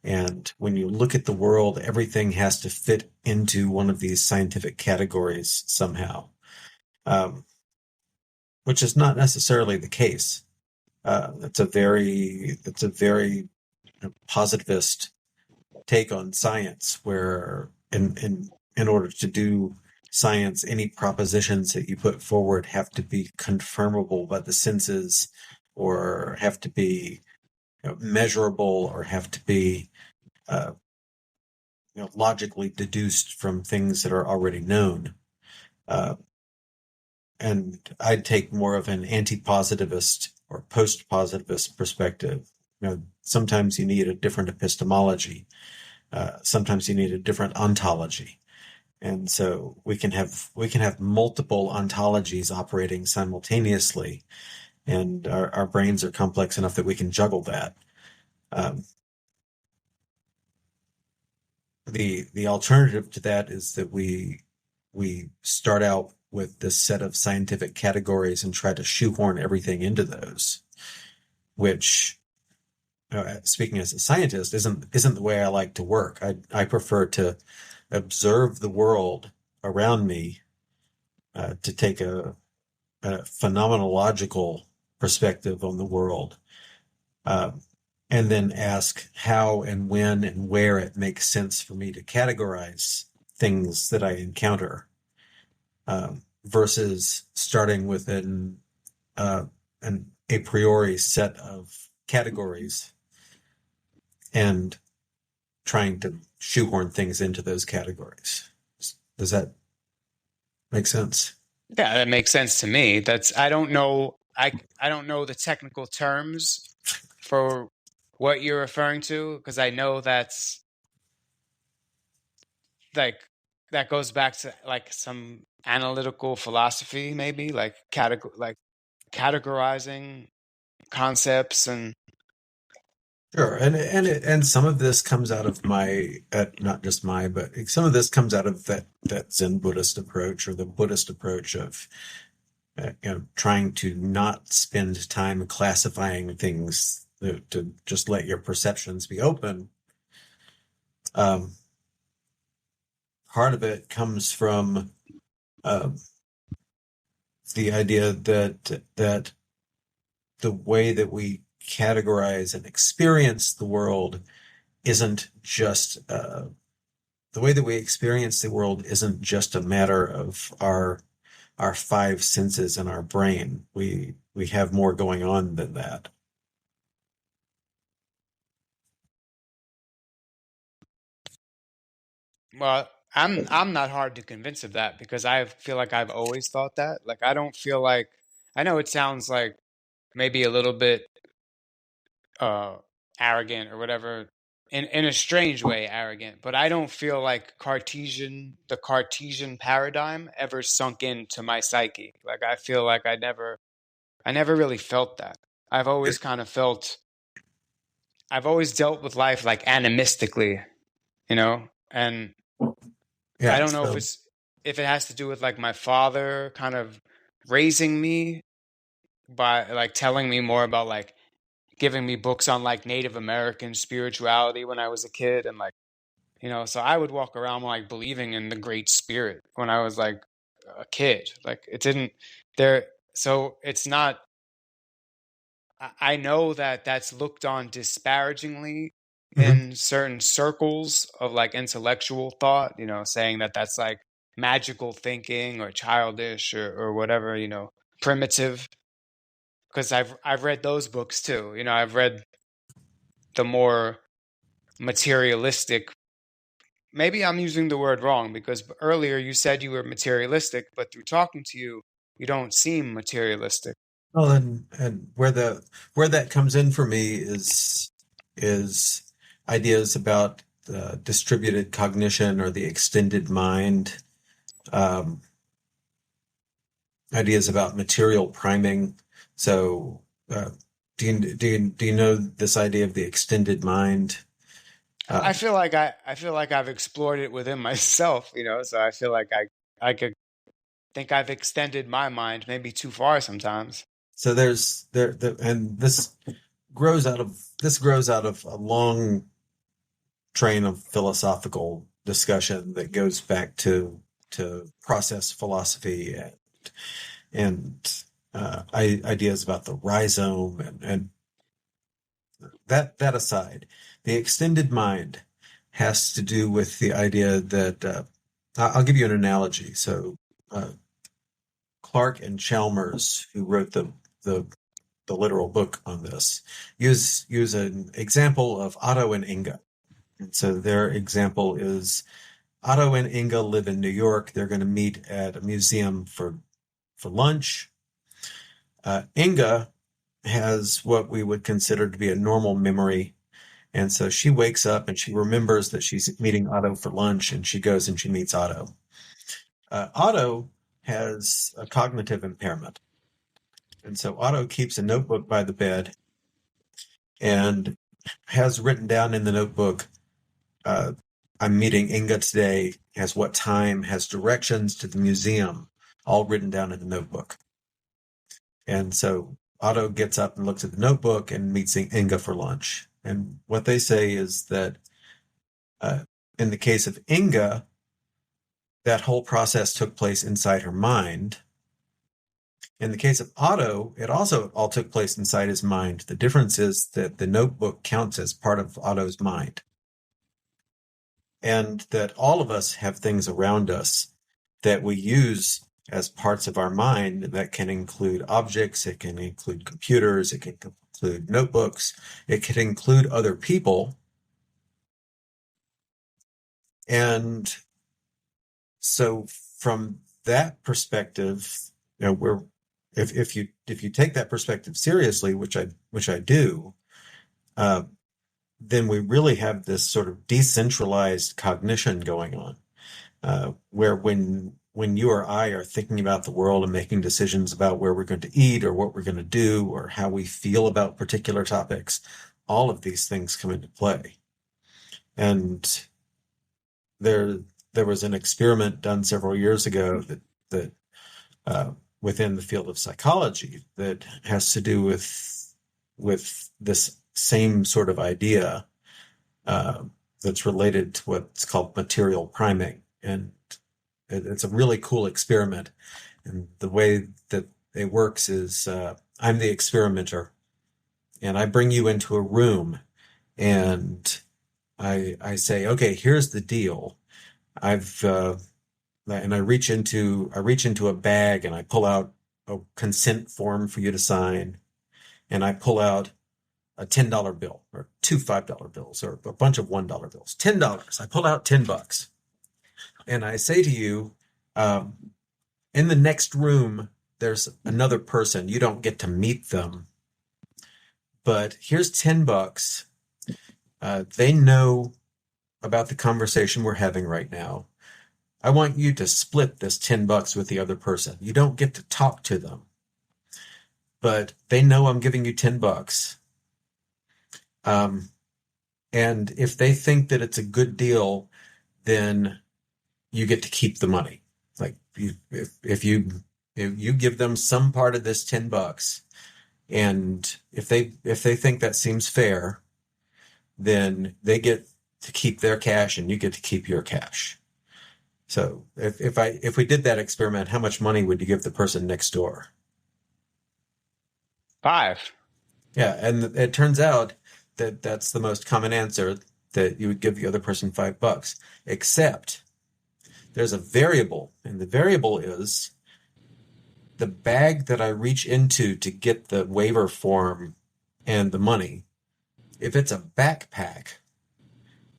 and when you look at the world, everything has to fit into one of these scientific categories somehow, um, which is not necessarily the case. That's a very positivist take on science, where in order to do science, any propositions that you put forward have to be confirmable by the senses, or have to be measurable, or have to be uh, logically deduced from things that are already known. Uh, and I'd take more of an anti-positivist or post-positivist perspective. Sometimes you need a different epistemology. Sometimes you need a different ontology. And so we can have multiple ontologies operating simultaneously, and our brains are complex enough that we can juggle that. Um, the alternative to that is that we start out with this set of scientific categories and try to shoehorn everything into those, which, speaking as a scientist, isn't the way I like to work. I prefer to observe the world around me, to take a phenomenological perspective on the world, um, and then ask how and when and where it makes sense for me to categorize things that I encounter, versus starting with an a priori set of categories and trying to shoehorn things into those categories. Does that make sense? Yeah, that makes sense to me. That's I don't know I don't know the technical terms for what you're referring to because I know that's like that goes back to like some analytical philosophy maybe like categorizing concepts and Sure, and some of this comes out of my not just my, but some of this comes out of that Zen Buddhist approach or the Buddhist approach of trying to not spend time classifying things to just let your perceptions be open. Um, Part of it comes from um, the idea that the way that we categorize and experience the world isn't just the way that we experience the world isn't just a matter of our five senses in our brain. We have more going on than that. well, I'm not hard to convince of that because I feel like I've always thought that. Like I don't feel like I know it sounds like maybe a little bit uh arrogant or whatever in a strange way arrogant, but I don't feel like the Cartesian paradigm ever sunk into my psyche. Like I feel like I never really felt that. I've always kind of felt I've always dealt with life like animistically, you know? And I Yeah, don't know so if it has to do with like my father kind of raising me by like telling me more about like giving me books on like Native American spirituality when I was a kid and like so I would walk around like believing in the great spirit when I was like a kid. Like it didn't there so it's not I know that that's looked on disparagingly mhm. in certain circles of like intellectual thought, saying that that's like magical thinking or childish or whatever, primitive. Because I've read those books too. I've read the more materialistic. Maybe I'm using the word wrong because earlier you said you were materialistic, but through talking to you, you don't seem materialistic. Well, and where that comes in for me is ideas about distributed cognition or the extended mind, um, ideas about material priming. So, do you know this idea of the extended mind? I Um, feel like I feel like I've explored it within myself, so I feel like I could think I've extended my mind maybe too far sometimes. so and this grows out of a long train of philosophical discussion that goes back to process philosophy and ideas about the rhizome and that aside, the extended mind has to do with the idea that I'll give you an analogy. So uh, Clark and Chalmers, who wrote the the literal book on this, use an example of Otto and Inga. And so their example is Otto and Inga live in New York. They're going to meet at a museum for lunch. Inga has what we would consider to be a normal memory. And so she wakes up and she remembers that she's meeting Otto for lunch and she goes and she meets Otto. Otto has a cognitive impairment. And so Otto keeps a notebook by the bed and has written down in the notebook, uh, I'm meeting Inga today, has what time, has directions to the museum, all written down in the notebook. And so Otto gets up and looks at the notebook and meets Inga for lunch. And what they say is that uh, in the case of Inga, that whole process took place inside her mind. In the case of Otto, it also all took place inside his mind. The difference is that the notebook counts as part of Otto's mind, and that all of us have things around us that we use as parts of our mind that can include objects, it can include computers, it can include notebooks, it can include other people. And so from that perspective, we're if you take that perspective seriously, which I do, uh, then we really have this sort of decentralized cognition going on, where when you or I are thinking about the world and making decisions about where we're going to eat or what we're going to do or how we feel about particular topics, all of these things come into play. And there there was an experiment done several years ago that uh, within the field of psychology that has to do with this same sort of idea uh, that's related to what's called material priming. And it's a really cool experiment. And the way that it works is I'm the experimenter, and I bring you into a room, and I say, okay, here's the deal. I've and I reach into a bag and I pull out a consent form for you to sign, and I pull out a $10 bill or two $5 bills or a bunch of $1 bills. $10. I pull out $10, and I say to you, um, in the next room, there's another person. You don't get to meet them, but here's $10. They know about the conversation we're having right now. I want you to split this $10 with the other person. You don't get to talk to them, but they know I'm giving you $10. Um, and if they think that it's a good deal, then you get to keep the money. Like if you give them some part of this $10, and if they think that seems fair, then they get to keep their cash and you get to keep your cash. So if we did that experiment, how much money would you give the person next door? 5. Yeah, and it turns out that that's the most common answer, that you would give the other person $5, except there's a variable, and the variable is the bag that I reach into to get the waiver form and the money. If it's a backpack,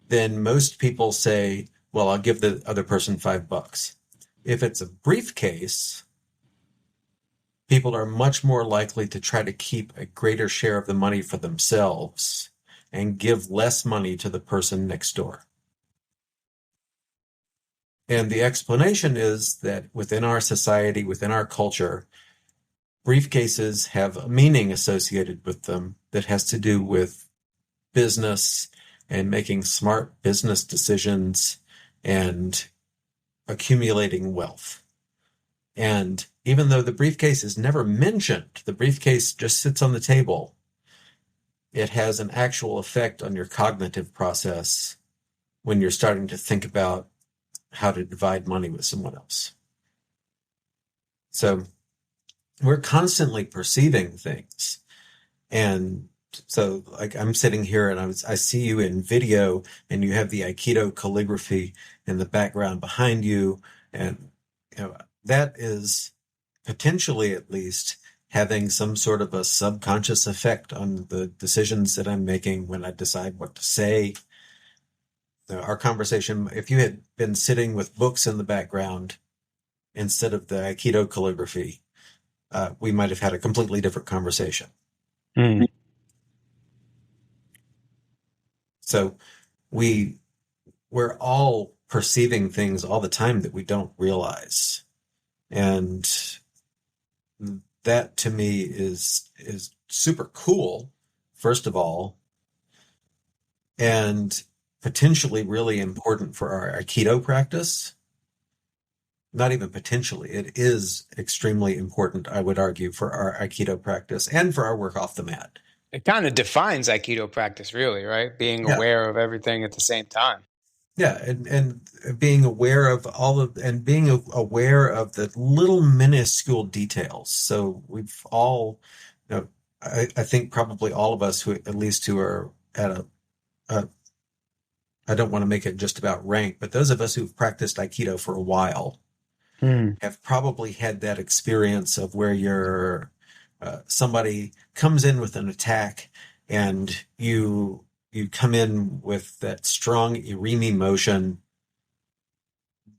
then most people say, well, I'll give the other person $5. If it's a briefcase, people are much more likely to try to keep a greater share of the money for themselves and give less money to the person next door. And the explanation is that within our society, within our culture, briefcases have a meaning associated with them that has to do with business and making smart business decisions and accumulating wealth. And even though the briefcase is never mentioned, the briefcase just sits on the table, it has an actual effect on your cognitive process when you're starting to think about how to divide money with someone else. So we're constantly perceiving things. And so like I'm sitting here and I see you in video and you have the Aikido calligraphy in the background behind you. And that is potentially, at least, having some sort of a subconscious effect on the decisions that I'm making when I decide what to say. Our conversation, if you had been sitting with books in the background instead of the Aikido calligraphy, we might have had a completely different conversation. Mm. So we're all perceiving things all the time that we don't realize. And that to me is super cool, first of all, and potentially really important for our Aikido practice. Not even potentially, it is extremely important, I would argue, for our Aikido practice and for our work off the mat. It kind of defines Aikido practice, really, right? Being Yeah. aware of everything at the same time. Yeah, and being aware of being aware of the little minuscule details. So we've all, I think probably all of us who are at a, I don't want to make it just about rank, but those of us who've practiced Aikido for a while Mm. have probably had that experience of where somebody comes in with an attack and you come in with that strong irimi motion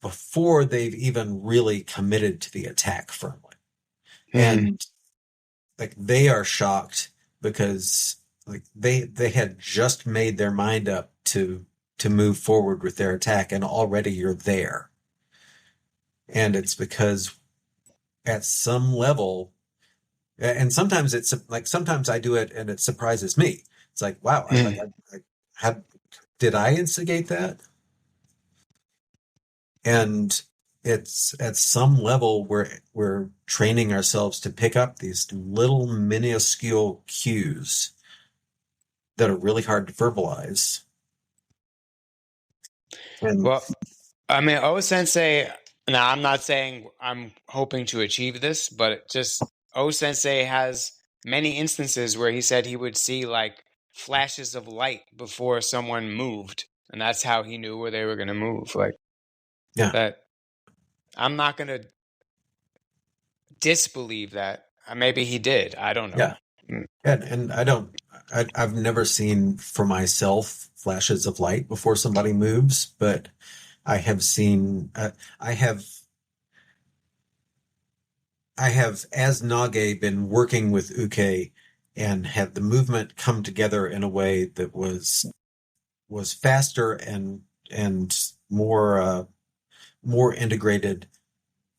before they've even really committed to the attack firmly. And like they are shocked because like they had just made their mind up to move forward with their attack, and already you're there. And it's because at some level, and sometimes it's like sometimes I do it and it surprises me. It's like, wow, Mm. I had did I instigate that? And it's at some level we're training ourselves to pick up these little minuscule cues that are really hard to verbalize. And Well, I mean, O Sensei, now I'm not saying I'm hoping to achieve this, but it just O Sensei has many instances where he said he would see like flashes of light before someone moved, and that's how he knew where they were going to move. Like yeah, that, I'm not going to disbelieve that. Maybe he did. I don't know. yeah. Mm. And I don't, I've never seen for myself flashes of light before somebody moves, but I have seen, I have, I have, as Nage, been working with Uke and had the movement come together in a way that was faster and more integrated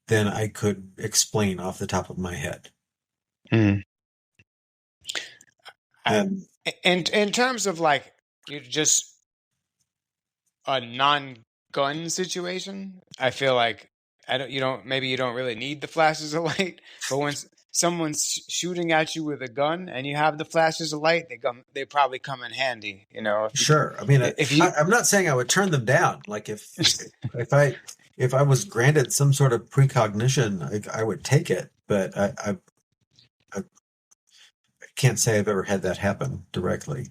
than I could explain off the top of my head. Mm. I, And and in terms of like you just a non-gun situation, I feel like I don't. You don't. Maybe you don't really need the flashes of light. But when someone's shooting at you with a gun and you have the flashes of light, they come. They probably come in handy. You know, if you sure, I mean, if you I'm not saying I would turn them down. Like if I if I was granted some sort of precognition, I would take it. But I can't say I've ever had that happen directly.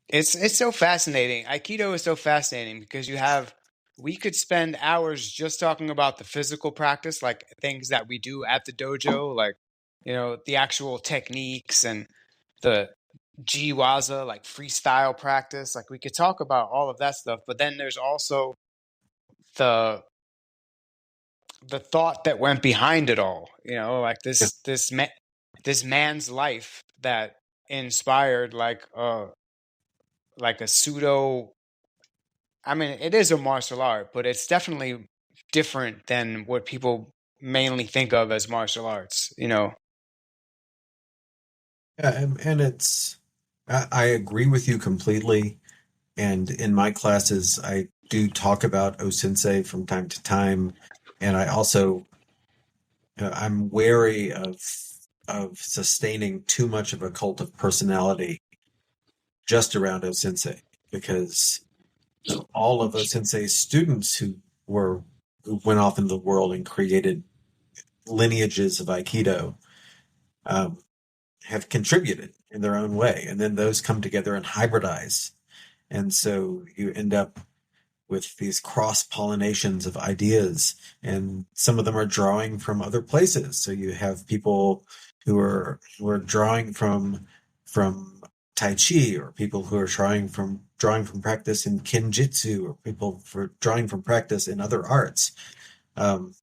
it's so fascinating. Aikido is so fascinating because you have we could spend hours just talking about the physical practice, like things that we do at the dojo, like the actual techniques and the Jiwaza, like freestyle practice. Like we could talk about all of that stuff, but then there's also the the thought that went behind it all. Like Yeah, this man's life that inspired like a pseudo. I mean, it is a martial art, but it's definitely different than what people mainly think of as martial arts. yeah, and it's I agree with you completely. And in my classes, I do talk about O Sensei from time to time, and I also I'm wary of sustaining too much of a cult of personality just around O Sensei because all of O Sensei's students who went off into the world and created lineages of Aikido um, have contributed in their own way, and then those come together and hybridize, and so you end up with these cross pollinations of ideas, and some of them are drawing from other places. So you have people who are drawing from Tai Chi, or people who are drawing from practice in Kinjitsu, or people for drawing from practice in other arts. Um,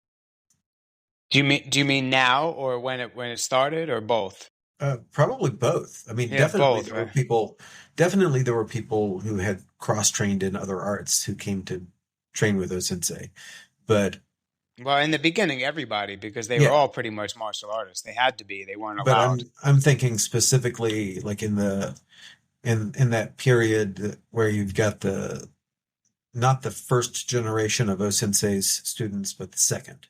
Do you mean now or when it started or both? Probably both. I mean, Yeah, both, right? definitely there were people who had cross trained in other arts who came to train with Osensei. But Well, in the beginning, everybody, because they were yeah, all pretty much martial artists. They had to be. They weren't but allowed. I'm thinking specifically like in that period where you've got the not the first generation of Osensei's students, but the second.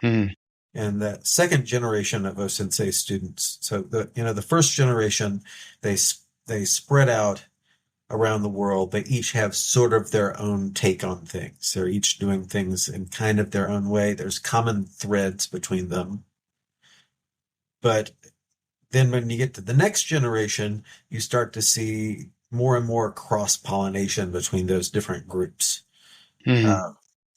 Hmm. And that second generation of Osensei students. So the first generation, they they spread out around the world. They each have sort of their own take on things. They're each doing things in kind of their own way. There's common threads between them. But then when you get to the next generation, you start to see more and more cross pollination between those different groups. Hmm. Uh,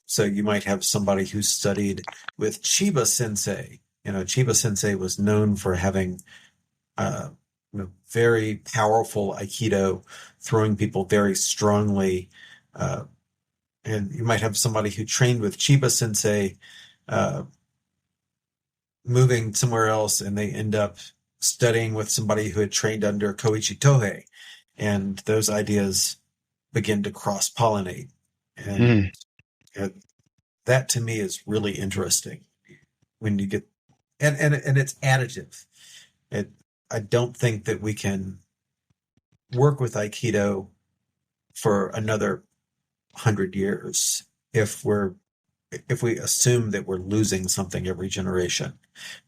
so you might have somebody who studied with Chiba Sensei. Chiba Sensei was known for having uh, very powerful Aikido, throwing people very strongly. Uh, and you might have somebody who trained with Chiba Sensei, uh, moving somewhere else, and they end up studying with somebody who had trained under Koichi Tohei, and those ideas begin to cross pollinate. And Hmm. that to me is really interesting when you get, and it's additive. It, I don't think that we can work with Aikido for another 100 years if we assume that we're losing something every generation.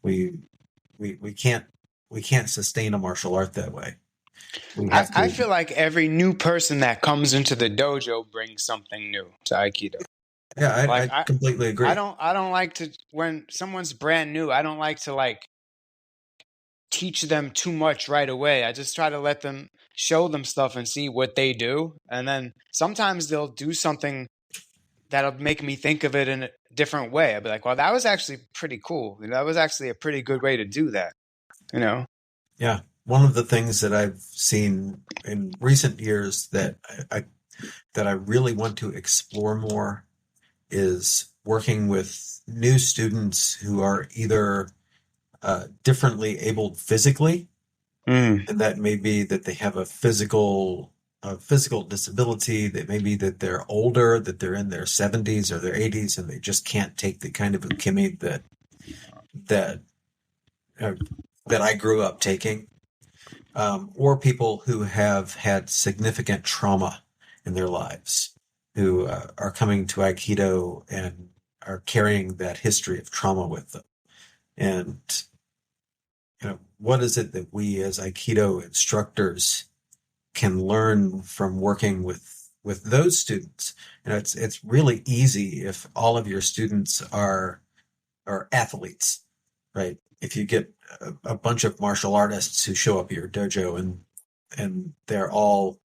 We we can't sustain a martial art that way. We I, have I to. feel like every new person that comes into the dojo brings something new to Aikido. Yeah, Like I completely I agree. don't like to, when someone's brand new, I don't like to like teach them too much right away. I just try to let them show them stuff and see what they do. And then sometimes they'll do something that'll make me think of it in a different way. I'll be like, well, that was actually pretty cool. That was actually a pretty good way to do that, you know? Yeah, one of the things that I've seen in recent years that that I really want to explore more is working with new students who are either differently abled physically, Mm, and that may be that they have a physical disability, that may be that they're older, that they're in their 70s or their 80s, and they just can't take the kind of ukemi that uh, that I grew up taking, or people who have had significant trauma in their lives, who are coming to Aikido and are carrying that history of trauma with them. And what is it that we as Aikido instructors can learn from working with those students? It's really easy if all of your students are athletes, right? If you get a bunch of martial artists who show up at your dojo and they're all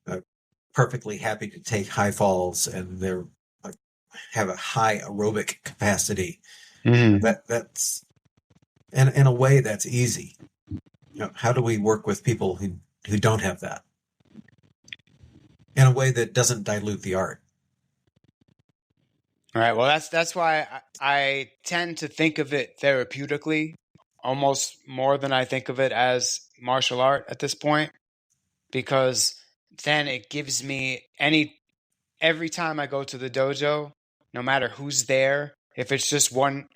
uh, perfectly happy to take high falls and they're like have a high aerobic capacity, mm. that's in a way that's easy. How do we work with people who don't have that in a way that doesn't dilute the art? All right. Well, that's why I tend to think of it therapeutically, almost more than I think of it as martial art at this point, because then it gives me every time I go to the dojo, no matter who's there, if it's just one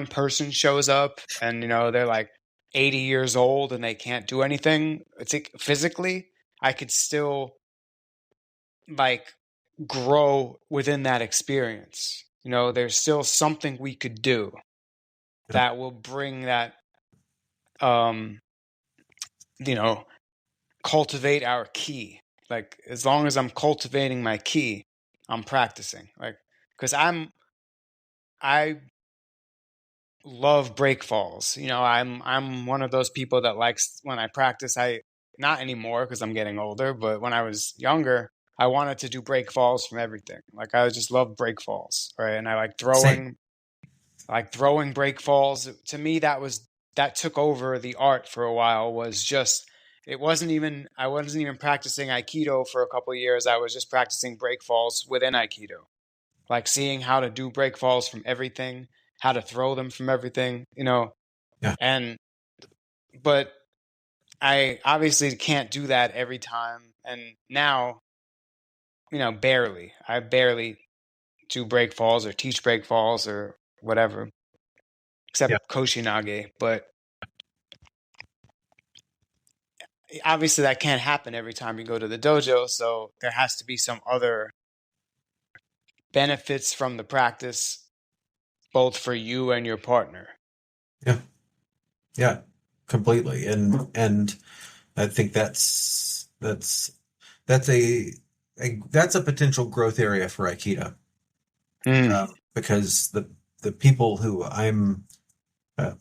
person shows up and they're like 80 years old and they can't do anything, it's like physically, I could still like grow within that experience. There's still something we could do Yeah, that will bring that um you know cultivate our key. Like as long as I'm cultivating my key, I'm practicing. Like because I love break falls. I'm one of those people that likes when I practice. I not anymore because I'm getting older, but when I was younger, I wanted to do break falls from everything. Like I just love break falls, right? And I same. like throwing break falls. To me, that took over the art for a while. Was just it wasn't even I wasn't even practicing Aikido for a couple of years. I was just practicing break falls within Aikido, like seeing how to do break falls from everything, how to throw them from everything. Yeah, And but I obviously can't do that every time. And now, I barely do break falls or teach break falls or whatever, yeah, except Koshinage. But obviously that can't happen every time you go to the dojo. So there has to be some other benefits from the practice, both for you and your partner. yeah, yeah, completely. And I think that's that's a potential growth area for Aikido, Mm, because the people who uh,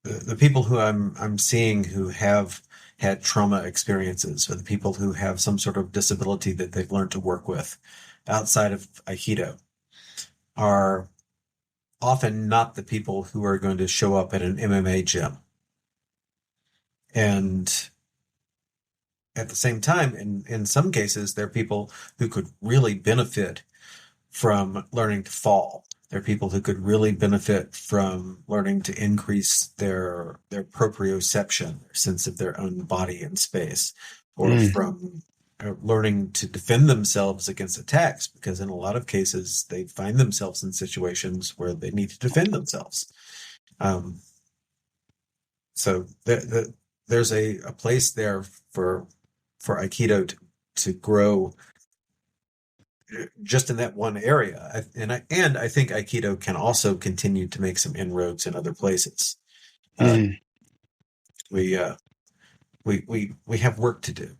the people who I'm seeing who have had trauma experiences, or the people who have some sort of disability that they've learned to work with outside of Aikido, are often not the people who are going to show up at an MMA gym. And at the same time, in some cases, they're people who could really benefit from learning to fall. They're people who could really benefit from learning to increase their proprioception, their sense of their own body and space, or mm, from learning to defend themselves against attacks, because in a lot of cases they find themselves in situations where they need to defend themselves. Um, so there's a place there for Aikido to grow just in that one area. And I think Aikido can also continue to make some inroads in other places. Mm. We we have work to do.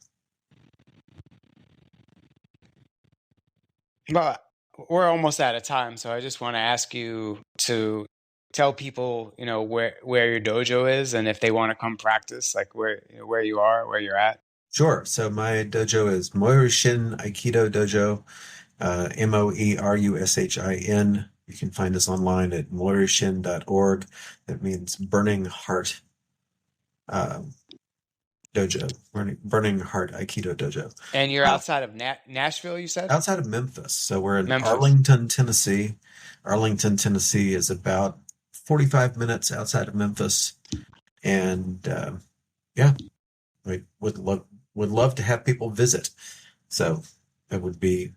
But we're almost out of time, so I just want to ask you to tell people, where your dojo is, and if they want to come practice, like where you are, where you're at. Sure. So my dojo is Moirushin Aikido Dojo, Moerushin. You can find us online at moirushin.org. That means Burning Heart Dojo, Burning Heart Aikido Dojo. And you're outside of Nashville, you said? Outside of Memphis. So we're in Memphis. Arlington, Tennessee. Arlington, Tennessee is about 45 minutes outside of Memphis. And yeah, we would love to have people visit. So it would be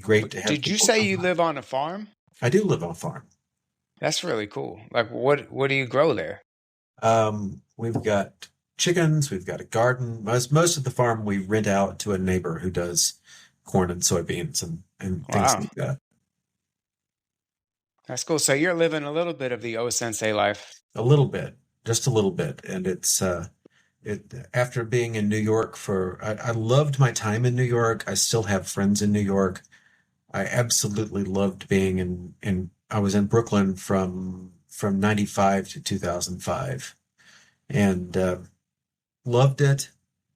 great to have Did you people say come you by. live on a farm? I do live on a farm. That's really cool. Like what do you grow there? We've got chickens, we've got a garden. Most of the farm we rent out to a neighbor who does corn and soybeans and things Wow. like that. That's cool. So you're living a little bit of the O Sensei life. A little bit, just a little bit. And it's after being in New York I loved my time in New York. I still have friends in New York. I absolutely loved being I was in Brooklyn from 95 to 2005 and loved it.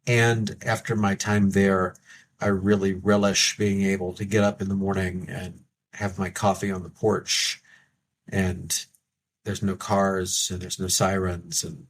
And after my time there, I really relish being able to get up in the morning and have my coffee on the porch, and there's no cars and there's no sirens, and